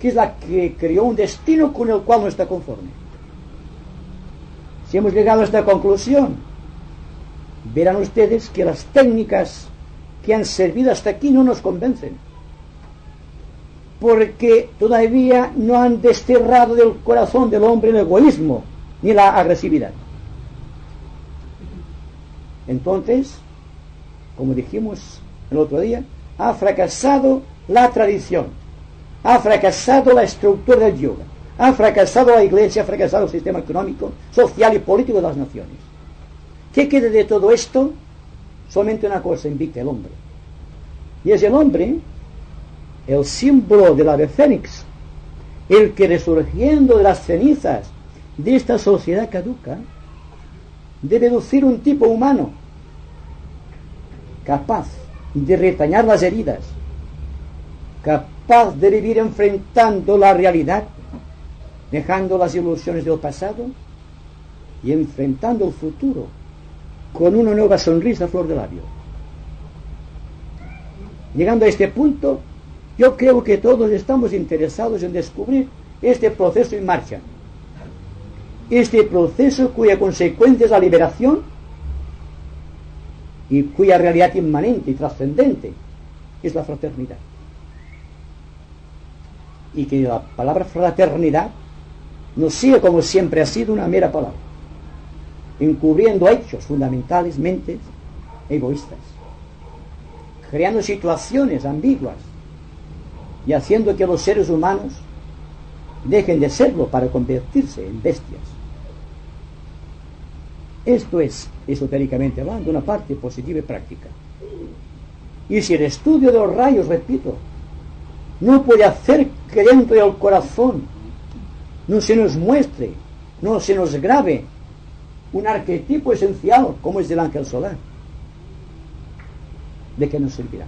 que es la que creó un destino con el cual no está conforme. Si hemos llegado a esta conclusión, verán ustedes que las técnicas que han servido hasta aquí no nos convencen, porque todavía no han desterrado del corazón del hombre el egoísmo ni la agresividad. Entonces, como dijimos el otro día, ha fracasado la tradición, ha fracasado la estructura del yoga, ha fracasado la iglesia, ha fracasado el sistema económico, social y político de las naciones. ¿Qué queda de todo esto? Solamente una cosa invicta: el hombre. Y es el hombre, el símbolo del ave fénix, el que resurgiendo de las cenizas de esta sociedad caduca, debe lucir un tipo humano capaz de retañar las heridas, capaz de vivir enfrentando la realidad, dejando las ilusiones del pasado y enfrentando el futuro con una nueva sonrisa a flor de labio. Llegando a este punto, yo creo que todos estamos interesados en descubrir este proceso en marcha, este proceso cuya consecuencia es la liberación y cuya realidad inmanente y trascendente es la fraternidad. Y que la palabra fraternidad no sigue, como siempre ha sido, una mera palabra, encubriendo hechos fundamentales, mentes egoístas, creando situaciones ambiguas y haciendo que los seres humanos dejen de serlo para convertirse en bestias. Esto es, esotéricamente hablando, una parte positiva y práctica. Y si el estudio de los rayos, repito, no puede hacer que dentro del corazón no se nos muestre, no se nos grabe un arquetipo esencial como es el ángel solar, ¿de qué nos servirá?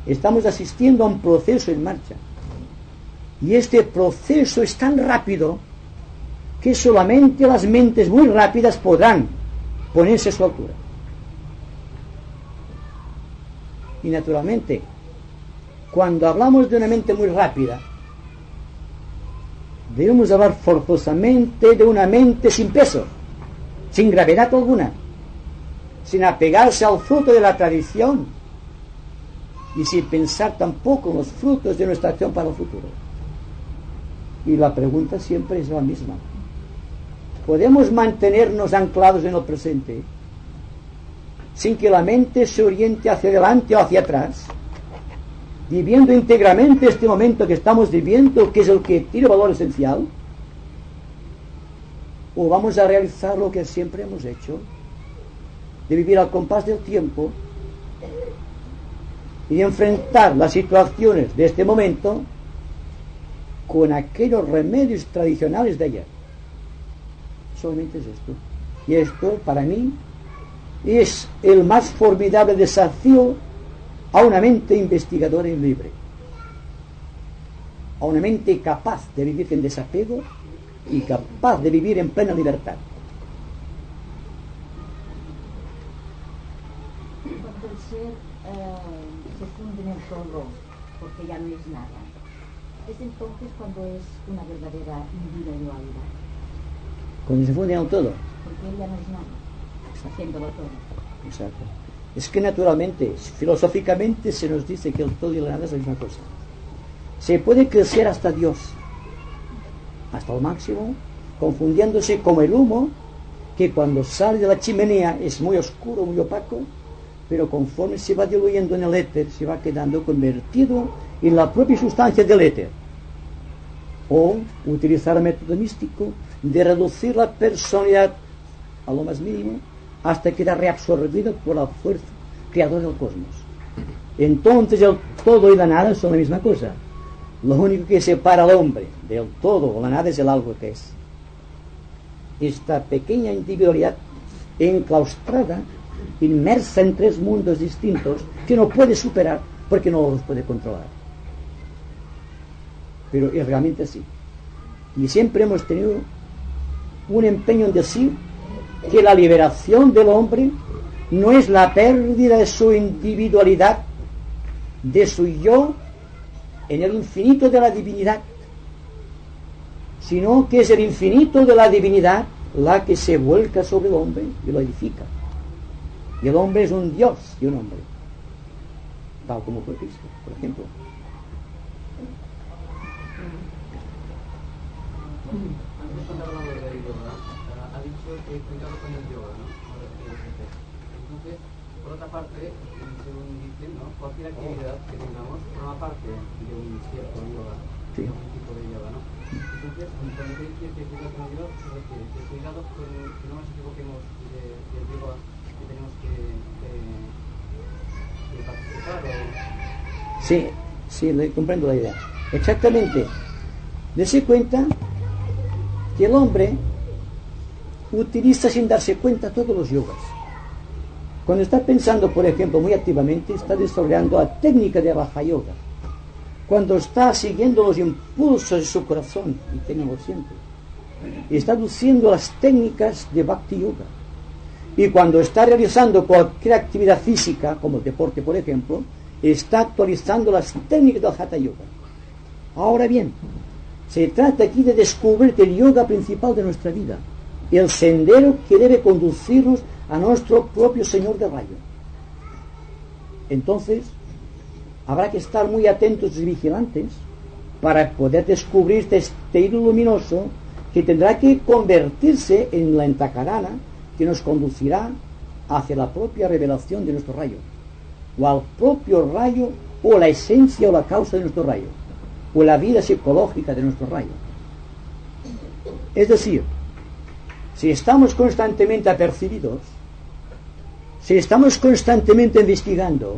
Estamos asistiendo a un proceso en marcha, y este proceso es tan rápido que solamente las mentes muy rápidas podrán ponerse a su altura. Y naturalmente, cuando hablamos de una mente muy rápida, debemos hablar forzosamente de una mente sin peso, sin gravedad alguna, sin apegarse al fruto de la tradición y sin pensar tampoco en los frutos de nuestra acción para el futuro. Y la pregunta siempre es la misma. ¿Podemos mantenernos anclados en el presente sin que la mente se oriente hacia adelante o hacia atrás, viviendo íntegramente este momento que estamos viviendo, que es el que tiene valor esencial? ¿O vamos a realizar lo que siempre hemos hecho, de vivir al compás del tiempo y enfrentar las situaciones de este momento con aquellos remedios tradicionales de ayer? Solamente es esto. Y esto, para mí, es el más formidable desafío a una mente investigadora y libre, a una mente capaz de vivir en desapego y capaz de vivir en plena libertad. Cuando el ser se funde en el todo, porque ya no es nada, es entonces cuando es una verdadera individualidad. Cuando se funde en el todo. Porque él ya no es nada, haciéndolo todo. Exacto. Es que naturalmente, filosóficamente, se nos dice que el todo y la nada es la misma cosa. Se puede crecer hasta Dios, hasta el máximo, confundiéndose como el humo, que cuando sale de la chimenea es muy oscuro, muy opaco, pero conforme se va diluyendo en el éter, se va quedando convertido en la propia sustancia del éter. O utilizar el método místico de reducir la personalidad a lo más mínimo hasta quedar reabsorbido por la fuerza creadora del cosmos. Entonces el todo y la nada son la misma cosa. Lo único que separa al hombre del todo o la nada es el algo que es. Esta pequeña individualidad enclaustrada, inmersa en tres mundos distintos que no puede superar porque no los puede controlar. Pero es realmente así. Y siempre hemos tenido un empeño en decir que la liberación del hombre no es la pérdida de su individualidad, de su yo en el infinito de la divinidad, sino que es el infinito de la divinidad la que se vuelca sobre el hombre y lo edifica. Y el hombre es un Dios y un hombre, tal como fue Cristo, por ejemplo. Antes cuando hablamos de yoga, ha dicho que cuidado con el yoga, ¿no? Entonces, por otra parte, según dicen, ¿no? Cualquier actividad que tengamos forma parte de un cierto yoga, Sí. un tipo de yoga, ¿no? Entonces, cuando se dice que cuidado con el yoga, se refiere que cuidado con que no nos equivoquemos del yoga que tenemos que participar o... Sí, le comprendo la idea. Exactamente. Dese cuenta que el hombre utiliza sin darse cuenta todos los yogas. Cuando está pensando, por ejemplo, muy activamente, está desarrollando la técnica de Raja Yoga. Cuando está siguiendo los impulsos de su corazón, y tenemos siempre, está luciendo las técnicas de Bhakti Yoga. Y cuando está realizando cualquier actividad física, como el deporte, por ejemplo, está actualizando las técnicas del Hatha Yoga. Ahora bien, se trata aquí de descubrir el yoga principal de nuestra vida, el sendero que debe conducirnos a nuestro propio Señor de rayo. Entonces, habrá que estar muy atentos y vigilantes para poder descubrir este hilo luminoso que tendrá que convertirse en la entacarana que nos conducirá hacia la propia revelación de nuestro rayo, o al propio rayo, o la esencia o la causa de nuestro rayo, o la vida psicológica de nuestro rayo. Es decir, si estamos constantemente apercibidos, si estamos constantemente investigando,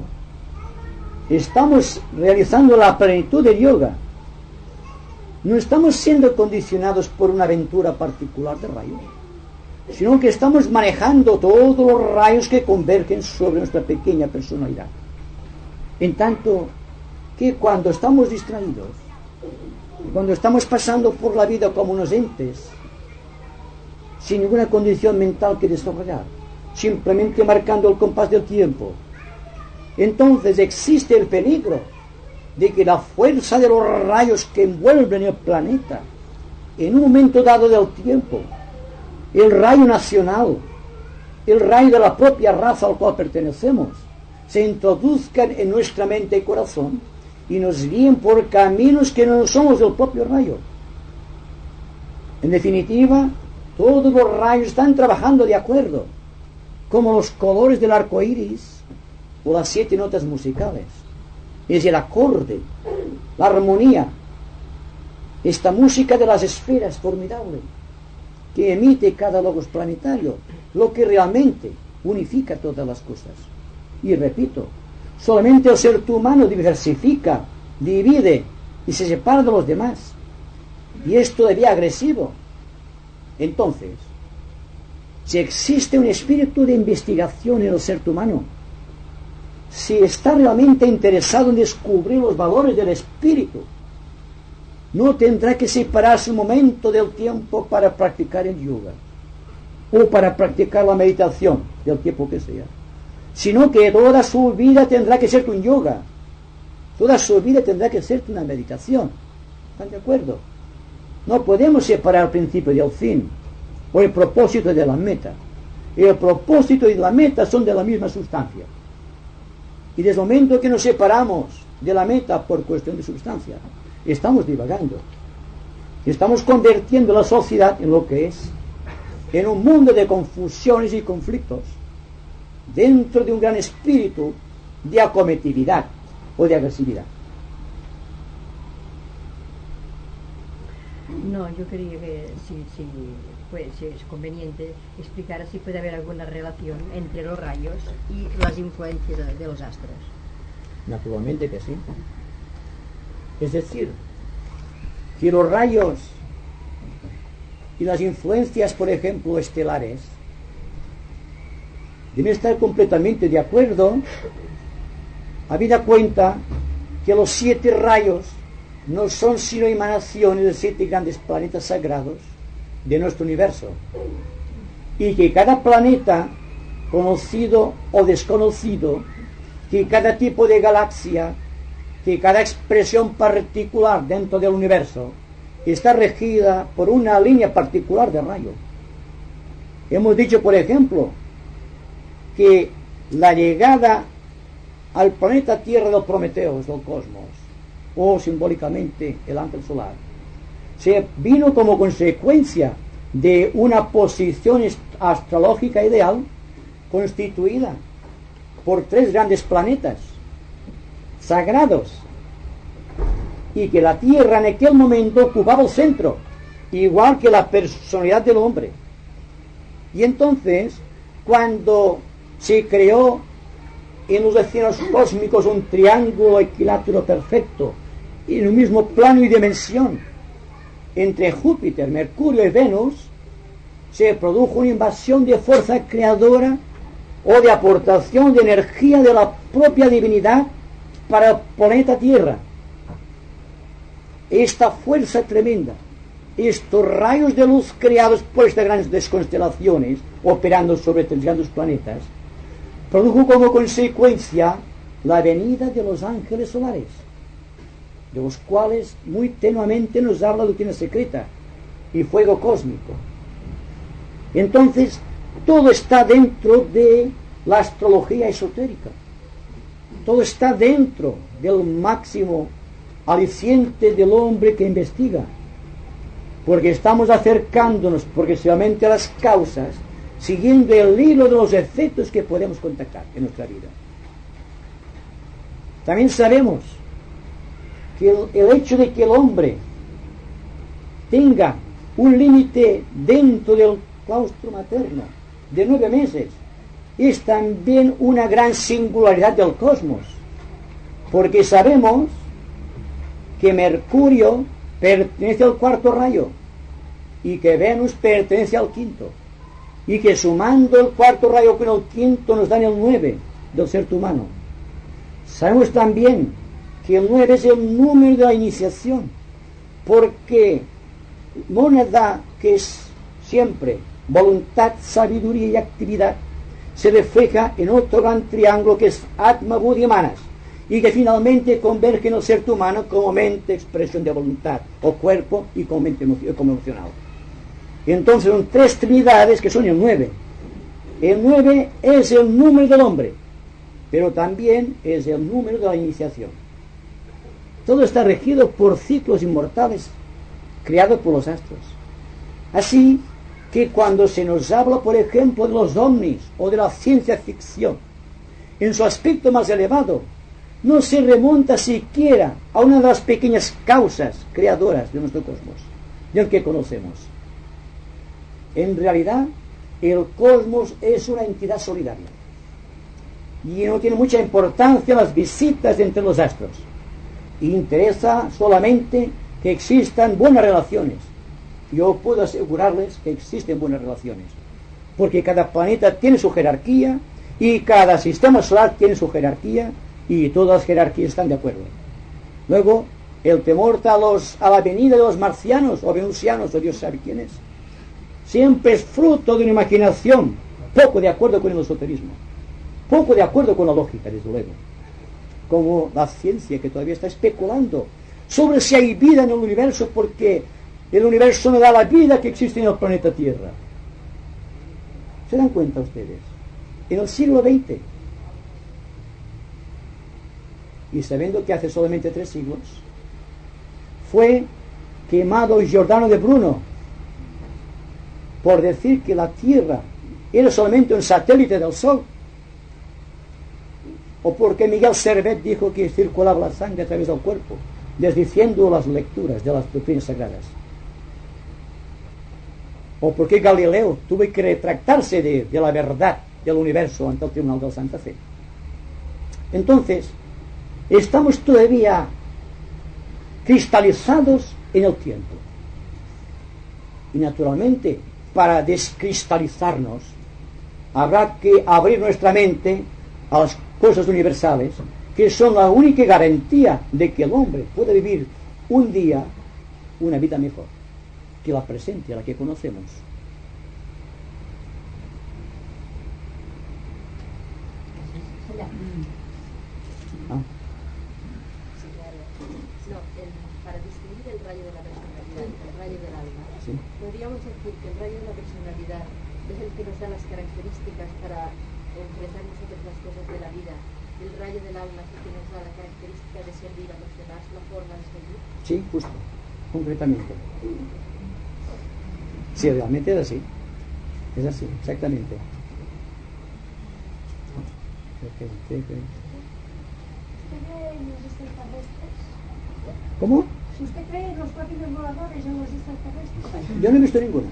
estamos realizando la plenitud del yoga, no estamos siendo condicionados por una aventura particular de rayo, sino que estamos manejando todos los rayos que convergen sobre nuestra pequeña personalidad. En tanto que cuando estamos distraídos, cuando estamos pasando por la vida como unos entes, sin ninguna condición mental que desarrollar, simplemente marcando el compás del tiempo, entonces existe el peligro de que la fuerza de los rayos que envuelven el planeta, en un momento dado del tiempo, el rayo nacional, el rayo de la propia raza al cual pertenecemos, se introduzcan en nuestra mente y corazón y nos guíen por caminos que no somos del propio rayo, En definitiva, todos los rayos están trabajando de acuerdo, como los colores del arco iris o las 7 notas musicales. Es el acorde, la armonía, esta música de las esferas formidable que emite cada logos planetario, lo que realmente unifica todas las cosas. Y repito, solamente el ser humano diversifica, divide y se separa de los demás. Y es todavía agresivo. Entonces, si existe un espíritu de investigación en el ser humano, si está realmente interesado en descubrir los valores del espíritu, no tendrá que separarse un momento del tiempo para practicar el yoga o para practicar la meditación, del tiempo que sea, sino que toda su vida tendrá que ser un yoga, toda su vida tendrá que ser una meditación. ¿Están de acuerdo? No podemos separar el principio del fin o el propósito de la meta. El propósito y la meta son de la misma sustancia. Y desde el momento que nos separamos de la meta por cuestión de sustancia, estamos divagando. Estamos convirtiendo la sociedad en lo que es, en un mundo de confusiones y conflictos, dentro de un gran espíritu de acometividad o de agresividad. No, yo quería que si es conveniente explicar si puede haber alguna relación entre los rayos y las influencias de los astros. Naturalmente que sí. Es decir, que los rayos y las influencias, por ejemplo, estelares, deben estar completamente de acuerdo, habida cuenta que los 7 rayos no son sino emanaciones de 7 grandes planetas sagrados de nuestro universo, y que cada planeta, conocido o desconocido, que cada tipo de galaxia, que cada expresión particular dentro del universo está regida por una línea particular de rayo. Hemos dicho, por ejemplo, que la llegada al planeta Tierra del Prometeus del cosmos, o simbólicamente el ángel solar, se vino como consecuencia de una posición astrológica ideal constituida por 3 grandes planetas sagrados, y que la Tierra en aquel momento ocupaba el centro, igual que la personalidad del hombre. Y entonces, cuando se creó en los océanos cósmicos un triángulo equilátero perfecto, en un mismo plano y dimensión, entre Júpiter, Mercurio y Venus, se produjo una invasión de fuerza creadora o de aportación de energía de la propia divinidad para el planeta Tierra. Esta fuerza tremenda, estos rayos de luz creados por estas grandes constelaciones, operando sobre 3 grandes planetas, produjo como consecuencia la venida de los ángeles solares, de los cuales muy tenuamente nos habla la doctrina secreta y fuego cósmico. Entonces, todo está dentro de la astrología esotérica, todo está dentro del máximo aliciente del hombre que investiga, porque estamos acercándonos progresivamente a las causas, siguiendo el hilo de los efectos que podemos contactar en nuestra vida. También sabemos que el hecho de que el hombre tenga un límite dentro del claustro materno de 9 meses es también una gran singularidad del cosmos, porque sabemos que Mercurio pertenece al 4º rayo y que Venus pertenece al 5º, y que sumando el 4º rayo con el 5º nos dan el 9 del ser humano. Sabemos también que el 9 es el número de la iniciación, porque moneda, que es siempre voluntad, sabiduría y actividad, se refleja en otro gran triángulo que es Atma, Buddhi y Manas, y que finalmente converge en el ser humano como mente, expresión de voluntad, o cuerpo, y como mente como emocional. Entonces son 3 trinidades que son el 9. El 9 es el número del hombre, pero también es el número de la iniciación. Todo está regido por ciclos inmortales creados por los astros. Así que cuando se nos habla, por ejemplo, de los ovnis o de la ciencia ficción, en su aspecto más elevado, no se remonta siquiera a una de las pequeñas causas creadoras de nuestro cosmos, del que conocemos. En realidad, el cosmos es una entidad solidaria y no tiene mucha importancia las visitas entre los astros. Interesa solamente que existan buenas relaciones. Yo puedo asegurarles que existen buenas relaciones, porque cada planeta tiene su jerarquía y cada sistema solar tiene su jerarquía, y todas las jerarquías están de acuerdo. Luego, el temor a la venida de los marcianos o venusianos o Dios sabe quiénes, siempre es fruto de una imaginación poco de acuerdo con el esoterismo, poco de acuerdo con la lógica, desde luego, como la ciencia, que todavía está especulando sobre si hay vida en el universo, porque el universo no da la vida que existe en el planeta Tierra. ¿Se dan cuenta ustedes? En el siglo XX, y sabiendo que hace solamente 3 siglos fue quemado Giordano de Bruno por decir que la Tierra era solamente un satélite del Sol, o porque Miguel Servet dijo que circulaba la sangre a través del cuerpo, desdiciendo las lecturas de las doctrinas sagradas, o porque Galileo tuvo que retractarse de la verdad del universo ante el Tribunal de la Santa Fe. Entonces, estamos todavía cristalizados en el tiempo. Y naturalmente, para descristalizarnos, habrá que abrir nuestra mente a las cosas universales, que son la única garantía de que el hombre pueda vivir un día una vida mejor que la presente, a la que conocemos. Para distinguir el rayo de la personalidad, el rayo del alma, ¿sí? Podríamos decir que el rayo de la personalidad es el que nos da las características para enfrentar nosotros las cosas de la vida. El rayo del alma es el que nos da la característica de servir a los demás, la forma de servir. Sí, justo, concretamente. Sí, realmente es así. Es así, exactamente. ¿Cómo? ¿Usted cree en los platillos voladores en los extraterrestres? Yo no he visto ninguno.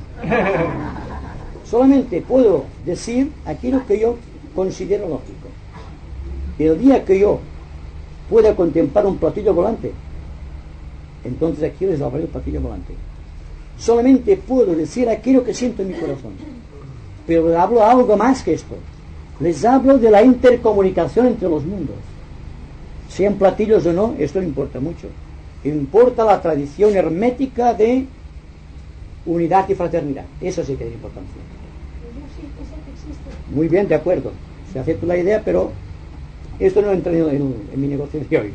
Solamente puedo decir aquello que yo considero lógico. El día que yo pueda contemplar un platillo volante, entonces aquí les hablaré el platillo volante. Solamente puedo decir aquello que siento en mi corazón. Pero les hablo algo más que esto. Les hablo de la intercomunicación entre los mundos. Sean platillos o no, esto no importa mucho. Importa la tradición hermética de unidad y fraternidad. Eso sí que tiene importancia. Yo sí que sé que existe. Muy bien, de acuerdo. Se acepta la idea, pero esto no entra en mi negocio de hoy.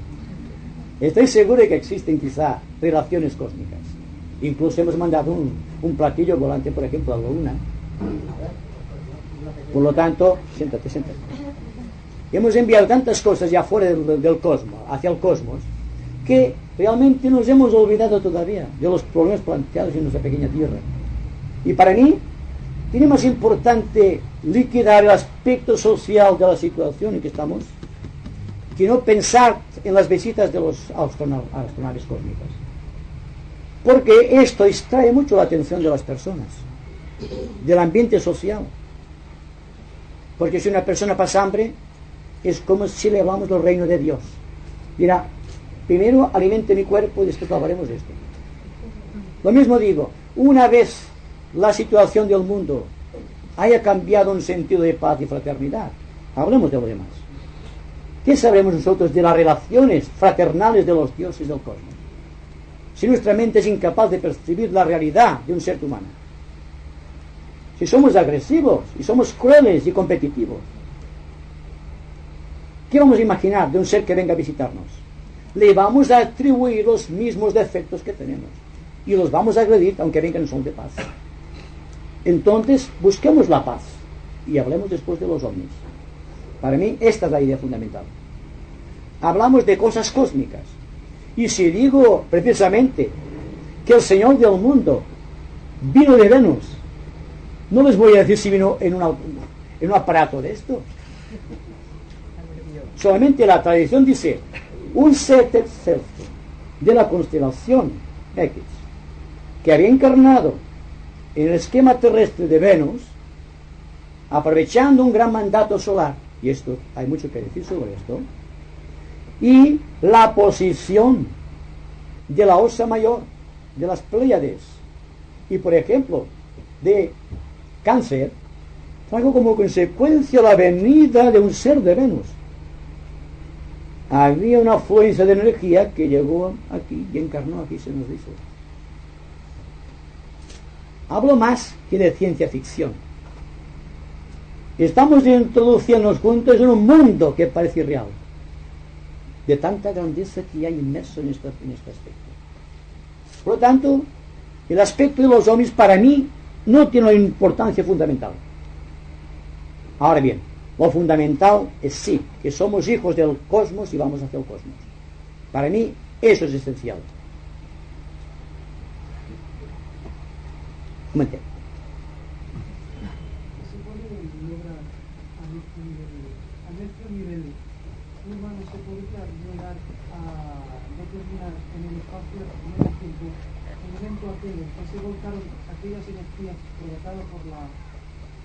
Estoy seguro de que existen quizá relaciones cósmicas. Incluso hemos mandado un platillo volante, por ejemplo, a la Luna. Por lo tanto, siéntate. Hemos enviado tantas cosas ya fuera del cosmos, hacia el cosmos, que realmente nos hemos olvidado todavía de los problemas planteados en nuestra pequeña Tierra. Y para mí, tiene más importante liquidar el aspecto social de la situación en que estamos que no pensar en las visitas de los astronaves cósmicas. Porque esto distrae mucho la atención de las personas, del ambiente social. Porque si una persona pasa hambre, es como si le hablamos del reino de Dios. Dirá, primero alimente mi cuerpo y después hablaremos de esto. Lo mismo digo, una vez la situación del mundo haya cambiado un sentido de paz y fraternidad, hablemos de lo demás. ¿Qué sabremos nosotros de las relaciones fraternales de los dioses del cosmos? Si nuestra mente es incapaz de percibir la realidad de un ser humano. Si somos agresivos y somos crueles y competitivos, ¿qué vamos a imaginar de un ser que venga a visitarnos? Le vamos a atribuir los mismos defectos que tenemos y los vamos a agredir aunque vengan en son de paz. Entonces busquemos la paz y hablemos después de los ovnis. Para mí esta es la idea fundamental. Hablamos de cosas cósmicas, y si digo precisamente que el Señor del mundo vino de Venus. No les voy a decir si vino en un aparato de esto. Solamente la tradición dice un ser tercero de la constelación X que había encarnado en el esquema terrestre de Venus, aprovechando un gran mandato solar, y esto hay mucho que decir sobre esto, y la posición de la Osa Mayor, de las Pléyades, y por ejemplo de Cáncer, trajo como consecuencia la venida de un ser de Venus. Había una afluencia de energía que llegó aquí y encarnó aquí, se nos dice. Hablo más que de ciencia ficción. Estamos introduciéndonos juntos en un mundo que parece irreal, de tanta grandeza que hay inmerso en este aspecto. Por lo tanto, el aspecto de los ovnis para mí no tiene una importancia fundamental. Ahora bien, lo fundamental es sí, que somos hijos del cosmos y vamos hacia el cosmos. Para mí eso es esencial. Comente. Se puede lograr a este nivel humano, se podría llegar a determinar en el espacio y en el tiempo el evento aquello que se volcaron aquellas energías provocadas por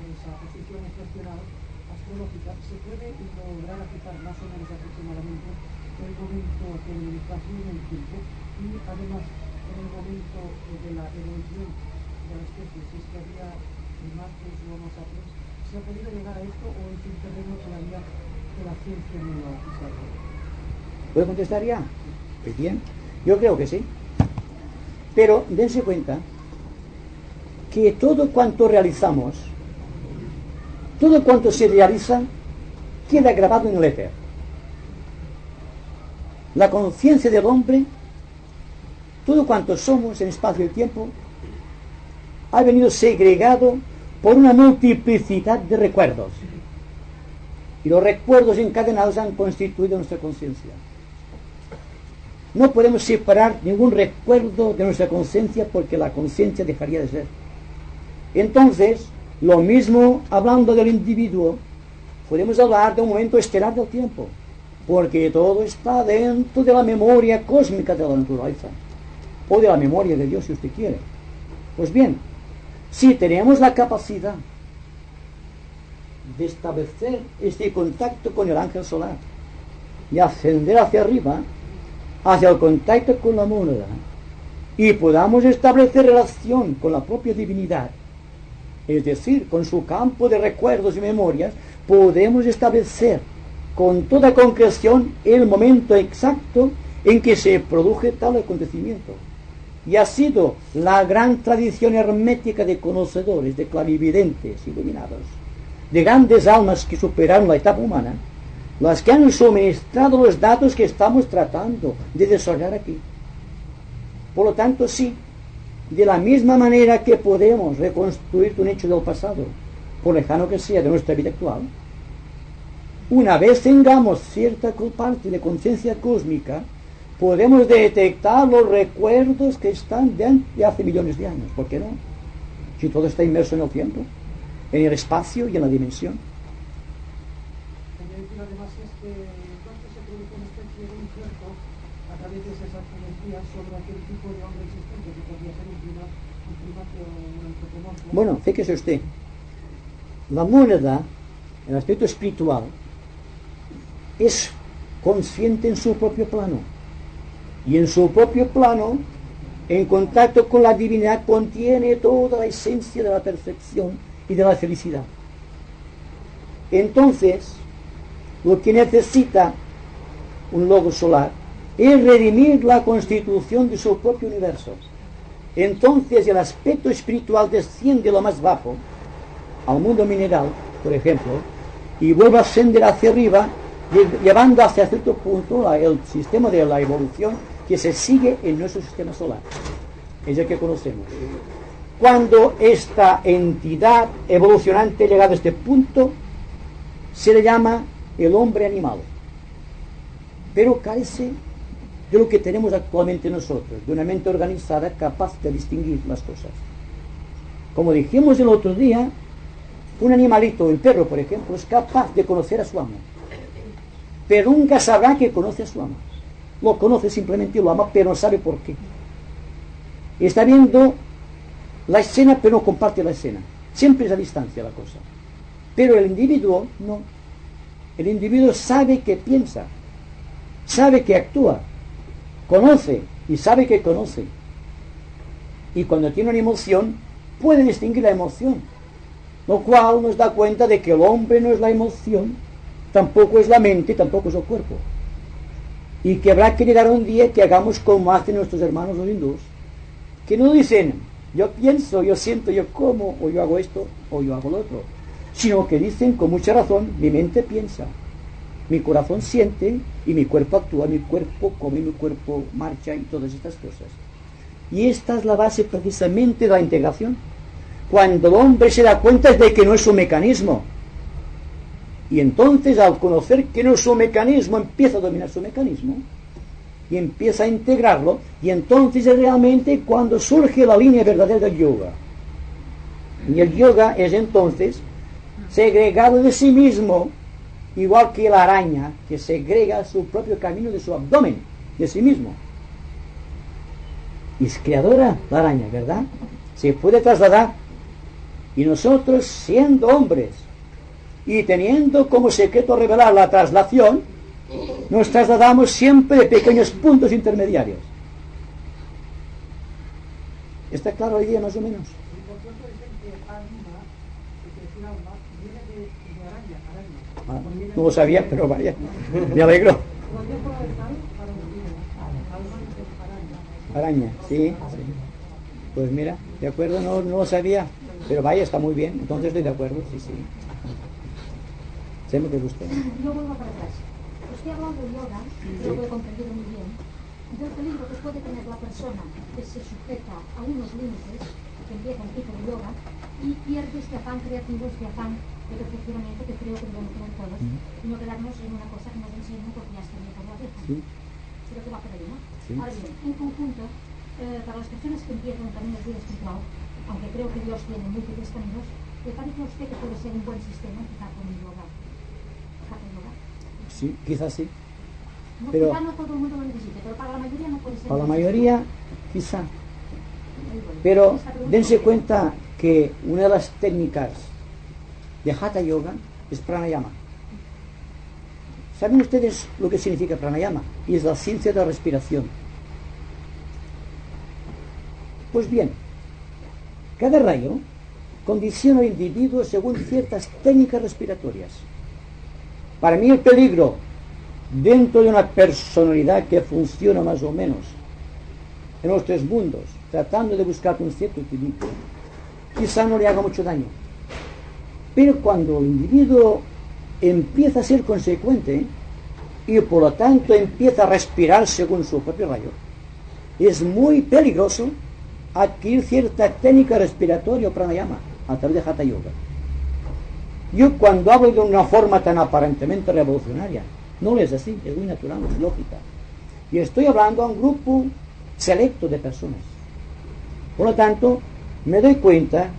esa posición estacional astrológica. Se puede lograr aplicar más o menos aproximadamente el momento en el espacio y en el tiempo, y además en el momento de la evolución de la especie, si es que había primates o homo sapiens. ¿Se ha podido llegar a esto o es un terreno todavía que la ciencia no lo ha pisado? ¿Puedo contestar ya? Pues bien, yo creo que sí. Pero dense cuenta que todo cuanto realizamos, todo cuanto se realiza, queda grabado en el éter. La conciencia del hombre, todo cuanto somos en espacio y tiempo, ha venido segregado por una multiplicidad de recuerdos. Y los recuerdos encadenados han constituido nuestra conciencia. No podemos separar ningún recuerdo de nuestra conciencia porque la conciencia dejaría de ser. Entonces, lo mismo hablando del individuo, podemos hablar de un momento estelar del tiempo, porque todo está dentro de la memoria cósmica de la naturaleza, o de la memoria de Dios si usted quiere. Pues bien, si tenemos la capacidad de establecer este contacto con el ángel solar y ascender hacia arriba, hacia el contacto con la mónada, y podamos establecer relación con la propia divinidad, es decir, con su campo de recuerdos y memorias, podemos establecer con toda concreción el momento exacto en que se produjo tal acontecimiento. Y ha sido la gran tradición hermética de conocedores, de clarividentes iluminados, de grandes almas que superaron la etapa humana, las que han suministrado los datos que estamos tratando de desarrollar aquí. Por lo tanto, sí, de la misma manera que podemos reconstruir un hecho del pasado, por lejano que sea de nuestra vida actual, una vez tengamos cierta parte de conciencia cósmica, podemos detectar los recuerdos que están de hace millones de años. ¿Por qué no? Si todo está inmerso en el tiempo, en el espacio y en la dimensión. Además, es que entonces se produce una especie de injerto a través de esas energías sobre aquel tipo de hombre existente, que podría ser un primate o un antropomorfo. Bueno, fíjese usted, la mónada, en el aspecto espiritual, es consciente en su propio plano, y en su propio plano, en contacto con la divinidad, contiene toda la esencia de la perfección y de la felicidad. Entonces, lo que necesita un logo solar es redimir la constitución de su propio universo. Entonces el aspecto espiritual desciende lo más bajo, al mundo mineral, por ejemplo, y vuelve a ascender hacia arriba, llevando hacia cierto punto el sistema de la evolución que se sigue en nuestro sistema solar. Es el que conocemos. Cuando esta entidad evolucionante llegada a este punto, se le llama el hombre animal, pero carece de lo que tenemos actualmente nosotros, de una mente organizada capaz de distinguir las cosas. Como dijimos el otro día, un animalito, el perro por ejemplo, es capaz de conocer a su amo, pero nunca sabrá que conoce a su amo. Lo conoce simplemente, lo ama, pero no sabe por qué. Está viendo la escena, pero no comparte la escena. Siempre es a distancia la cosa. Pero el individuo no. El individuo sabe que piensa, sabe que actúa, conoce y sabe que conoce. Y cuando tiene una emoción, puede distinguir la emoción, lo cual nos da cuenta de que el hombre no es la emoción, tampoco es la mente, tampoco es el cuerpo. Y que habrá que llegar un día que hagamos como hacen nuestros hermanos los hindús, que no dicen, yo pienso, yo siento, yo como, o yo hago esto, o yo hago lo otro, sino que dicen con mucha razón, mi mente piensa, mi corazón siente, y mi cuerpo actúa, mi cuerpo come, mi cuerpo marcha, y todas estas cosas. Y esta es la base precisamente de la integración. Cuando el hombre se da cuenta de que no es un mecanismo, y entonces al conocer que no es un mecanismo, empieza a dominar su mecanismo, y empieza a integrarlo, y entonces es realmente cuando surge la línea verdadera del yoga. Y el yoga es entonces segregado de sí mismo, igual que la araña que segrega su propio camino de su abdomen, de sí mismo. Y es creadora la araña, ¿verdad? Se puede trasladar. Y nosotros, siendo hombres y teniendo como secreto revelar la traslación, nos trasladamos siempre de pequeños puntos intermediarios. ¿Está claro hoy día más o menos? Ah, no lo sabía, pero vaya, me alegro. Araña, sí, sí. Pues mira, de acuerdo, no lo sabía, pero vaya, está muy bien, entonces estoy de acuerdo, sí, sí. Sé lo que es usted. Yo vuelvo para atrás. Usted ha hablado de yoga, yo lo he comprendido muy bien, del peligro que puede tener la persona que se sujeta a unos límites, que empieza un tipo de yoga, y pierde este afán creativo, este afán de perfeccionamiento que creo que debemos tener todos, y no quedarnos en una cosa que nos enseñan porque ya está bien por la vieja. Sí. Creo que va por ahí, ¿no? Sí. Ahora bien, en conjunto, para las personas que empiezan un camino de vida espiritual, aunque creo que Dios tiene múltiples caminos, ¿le parece a usted que puede ser un buen sistema empezar con el yoga? Sí, quizás sí. No, Pero quizá no todo el mundo lo necesite, pero para la mayoría no puede ser. para la mayoría, quizá. Pero dense cuenta que una de las técnicas de Hatha Yoga es pranayama. ¿Saben ustedes lo que significa pranayama? Y es la ciencia de la respiración. Pues bien, cada rayo condiciona al individuo según ciertas técnicas respiratorias. Para mí el peligro dentro de una personalidad que funciona más o menos en los tres mundos, tratando de buscar un cierto equilibrio, quizá no le haga mucho daño. Pero cuando el individuo empieza a ser consecuente y por lo tanto empieza a respirar según su propio rayo, es muy peligroso adquirir cierta técnica respiratoria o pranayama a través de Hatha Yoga. Yo cuando hablo de una forma tan aparentemente revolucionaria, no es así, es muy natural, es lógica. Y estoy hablando a un grupo selecto de personas. Por lo tanto, me doy cuenta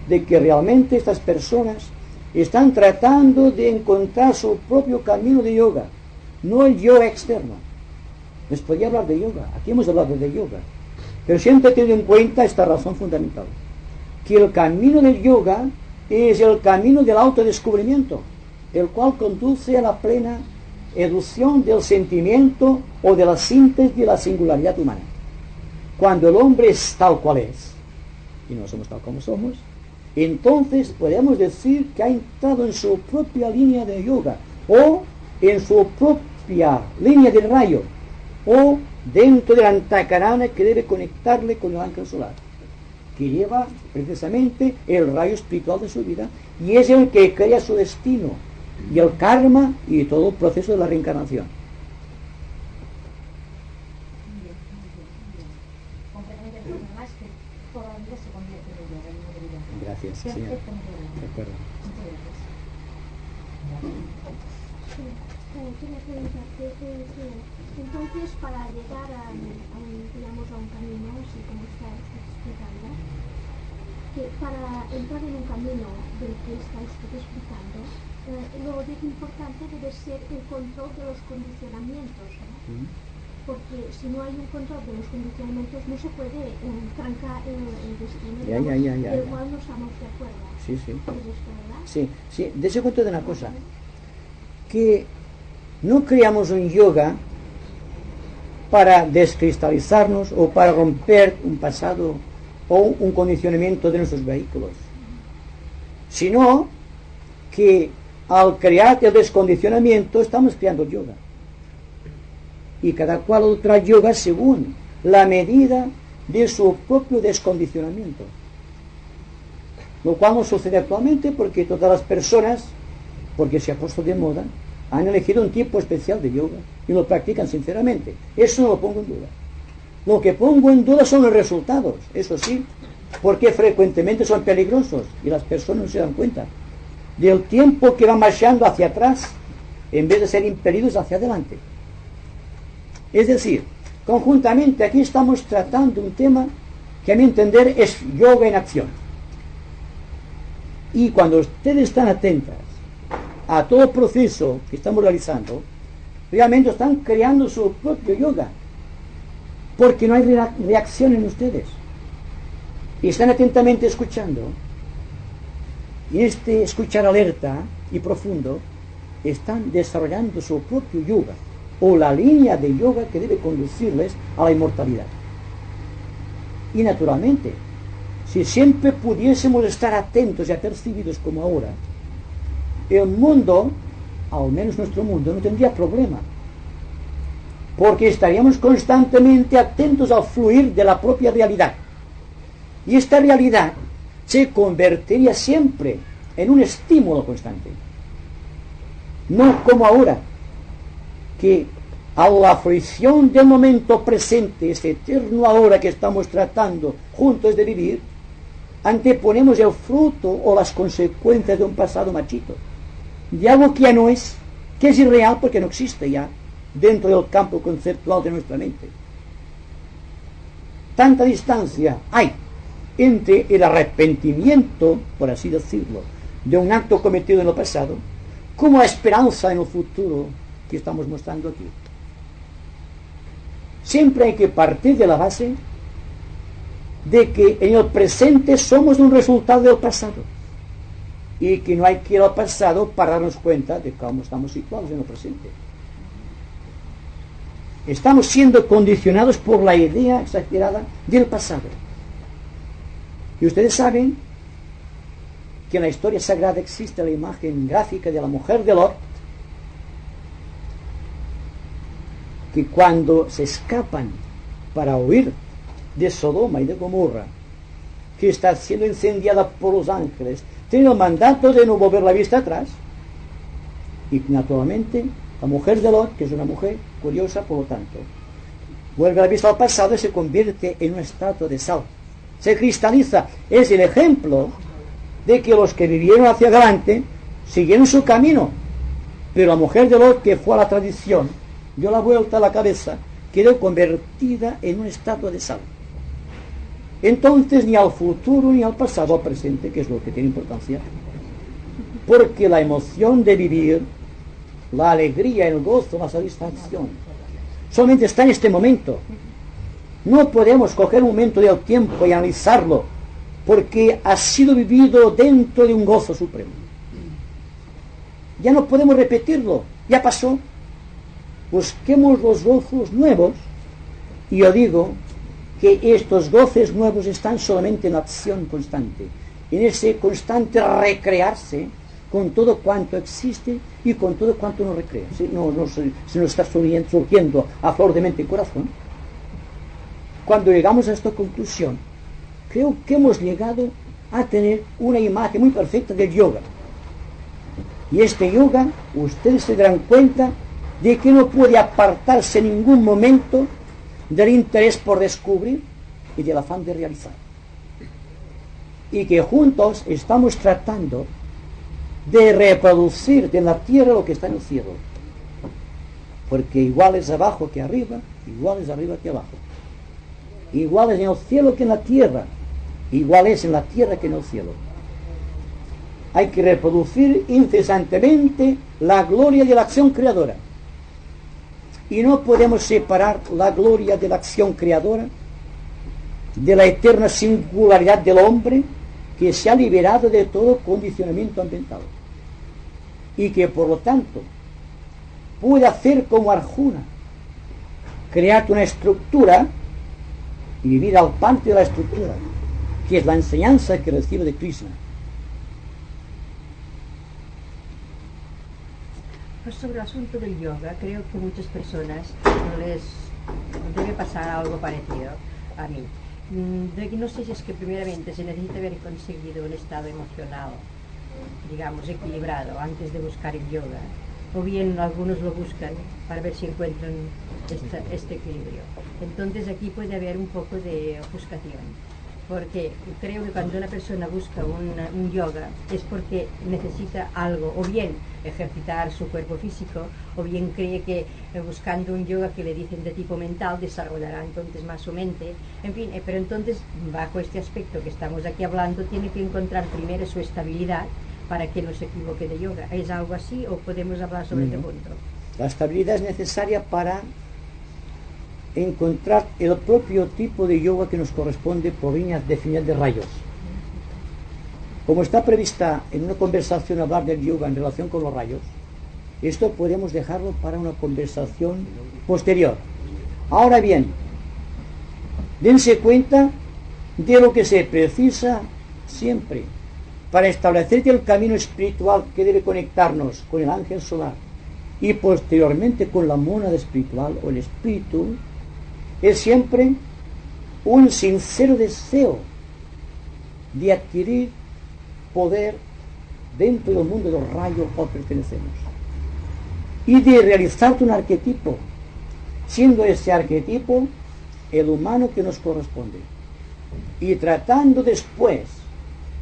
de que realmente estas personas están tratando de encontrar su propio camino de yoga, no el yo externo. Les podría hablar de yoga, aquí hemos hablado de yoga, pero siempre he tenido en cuenta esta razón fundamental, que el camino del yoga es el camino del autodescubrimiento, el cual conduce a la plena elusión del sentimiento o de la síntesis de la singularidad humana. Cuando el hombre es tal cual es, y no somos tal como somos, entonces podemos decir que ha entrado en su propia línea de yoga, o en su propia línea de rayo, o dentro de la antakarana que debe conectarle con el ángel solar, que lleva precisamente el rayo espiritual de su vida, y es el que crea su destino, y el karma, y todo el proceso de la reencarnación. Gracias, señor. De acuerdo. Quería preguntarte, entonces para llegar a un camino, así como está explicando, que para entrar en un camino del que está usted explicando, lo importante debe ser el control de los condicionamientos, ¿no? Porque si no hay un control de los condicionamientos no se puede trancar el destino, del cual no estamos de acuerdo. Sí, sí. ¿Es esto, verdad? Sí, sí. Dese cuenta de una cosa, que no creamos un yoga para descristalizarnos o para romper un pasado o un condicionamiento de nuestros vehículos, sino que al crear el descondicionamiento estamos creando yoga, y cada cual otra yoga según la medida de su propio descondicionamiento, lo cual no sucede actualmente porque todas las personas, porque se ha puesto de moda, han elegido un tipo especial de yoga y lo practican sinceramente. Eso no lo pongo en duda. Lo que pongo en duda son los resultados, eso sí, porque frecuentemente son peligrosos y las personas no se dan cuenta del tiempo que van marchando hacia atrás en vez de ser impelidos hacia adelante. Es decir, conjuntamente aquí estamos tratando un tema que a mi entender es yoga en acción. Y cuando ustedes están atentas a todo el proceso que estamos realizando, realmente están creando su propio yoga, porque no hay reacción en ustedes. Y están atentamente escuchando, y este escuchar alerta y profundo, están desarrollando su propio yoga, o la línea de yoga que debe conducirles a la inmortalidad. Y naturalmente, si siempre pudiésemos estar atentos y apercibidos como ahora, el mundo, al menos nuestro mundo, no tendría problema, porque estaríamos constantemente atentos al fluir de la propia realidad, y esta realidad se convertiría siempre en un estímulo constante, no como ahora, que a la fruición del momento presente, ese eterno ahora que estamos tratando juntos de vivir, anteponemos el fruto o las consecuencias de un pasado machito, de algo que ya no es, que es irreal porque no existe ya dentro del campo conceptual de nuestra mente. Tanta distancia hay entre el arrepentimiento, por así decirlo, de un acto cometido en el pasado, como la esperanza en el futuro que estamos mostrando aquí. Siempre hay que partir de la base de que en el presente somos un resultado del pasado, y que no hay que ir al pasado para darnos cuenta de cómo estamos situados en el presente. Estamos siendo condicionados por la idea exagerada del pasado. Y ustedes saben que en la historia sagrada existe la imagen gráfica de la mujer de Lot, que cuando se escapan para huir de Sodoma y de Gomorra, que está siendo incendiada por los ángeles, tiene el mandato de no volver la vista atrás. Y naturalmente la mujer de Lot, que es una mujer curiosa, por lo tanto, vuelve la vista al pasado y se convierte en una estatua de sal, se cristaliza. Es el ejemplo de que los que vivieron hacia adelante siguieron su camino, pero la mujer de Lot, que fue a la tradición, dio la vuelta a la cabeza, quedó convertida en una estatua de sal. Entonces ni al futuro ni al pasado, al presente, que es lo que tiene importancia, porque la emoción de vivir, la alegría, el gozo, la satisfacción solamente está en este momento. No podemos coger un momento del tiempo y analizarlo, porque ha sido vivido dentro de un gozo supremo. Ya no podemos repetirlo, ya pasó. Busquemos los gozos nuevos, y yo digo que estos goces nuevos están solamente en la acción constante, en ese constante recrearse con todo cuanto existe y con todo cuanto nos recrea. Se nos está surgiendo a flor de mente y corazón. Cuando llegamos a esta conclusión, creo que hemos llegado a tener una imagen muy perfecta del yoga. Y este yoga, ustedes se darán cuenta de que no puede apartarse en ningún momento del interés por descubrir y del afán de realizar. Y que juntos estamos tratando de reproducir de la tierra lo que está en el cielo. Porque igual es abajo que arriba, igual es arriba que abajo. Igual es en el cielo que en la tierra. igual es en la tierra que en el cielo. Hay que reproducir incesantemente la gloria de la acción creadora. Y no podemos separar la gloria de la acción creadora de la eterna singularidad del hombre que se ha liberado de todo condicionamiento ambiental y que por lo tanto puede hacer como Arjuna, crear una estructura y vivir al parte de la estructura, que es la enseñanza que recibe de Krishna. Pues sobre el asunto del yoga, creo que muchas personas les debe pasar algo parecido a mí. De que no sé si es que primeramente se necesita haber conseguido un estado emocional, digamos, equilibrado antes de buscar el yoga, o bien algunos lo buscan para ver si encuentran este equilibrio. Entonces aquí puede haber un poco de ofuscación, porque creo que cuando una persona busca un yoga es porque necesita algo, o bien ejercitar su cuerpo físico, o bien cree que buscando un yoga que le dicen de tipo mental desarrollará entonces más su mente, en fin, pero entonces bajo este aspecto que estamos aquí hablando tiene que encontrar primero su estabilidad para que no se equivoque de yoga. ¿Es algo así o podemos hablar sobre este punto? La estabilidad es necesaria para encontrar el propio tipo de yoga que nos corresponde por líneas definidas de rayos. Como está prevista en una conversación hablar del yoga en relación con los rayos, esto podemos dejarlo para una conversación posterior. Ahora bien, dense cuenta de lo que se precisa siempre para establecer el camino espiritual que debe conectarnos con el ángel solar y posteriormente con la mónada espiritual o el espíritu, es siempre un sincero deseo de adquirir poder dentro del mundo de los rayos al que pertenecemos y de realizar un arquetipo, siendo ese arquetipo el humano que nos corresponde, y tratando después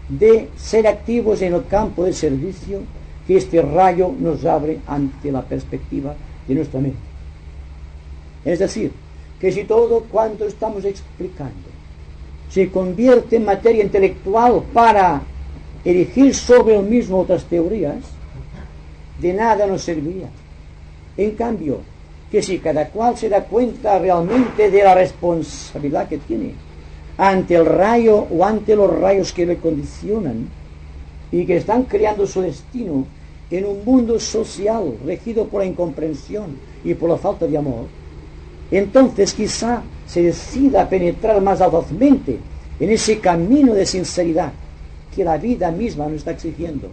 de ser activos en el campo de servicio que este rayo nos abre ante la perspectiva de nuestra mente. Es decir, que si todo cuanto estamos explicando se convierte en materia intelectual para erigir sobre el mismo otras teorías, de nada nos serviría. En cambio, que si cada cual se da cuenta realmente de la responsabilidad que tiene ante el rayo o ante los rayos que le condicionan y que están creando su destino en un mundo social regido por la incomprensión y por la falta de amor, entonces quizá se decida a penetrar más audazmente en ese camino de sinceridad que la vida misma nos está exigiendo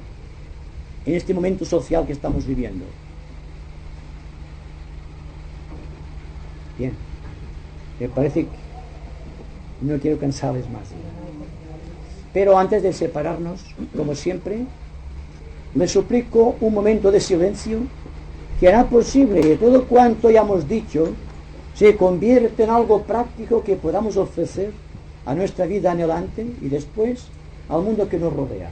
en este momento social que estamos viviendo. Bien, me parece que no quiero cansarles más. Pero antes de separarnos, como siempre, les suplico un momento de silencio que hará posible que todo cuanto hayamos dicho se convierta en algo práctico que podamos ofrecer a nuestra vida anhelante y después al mundo que nos rodea.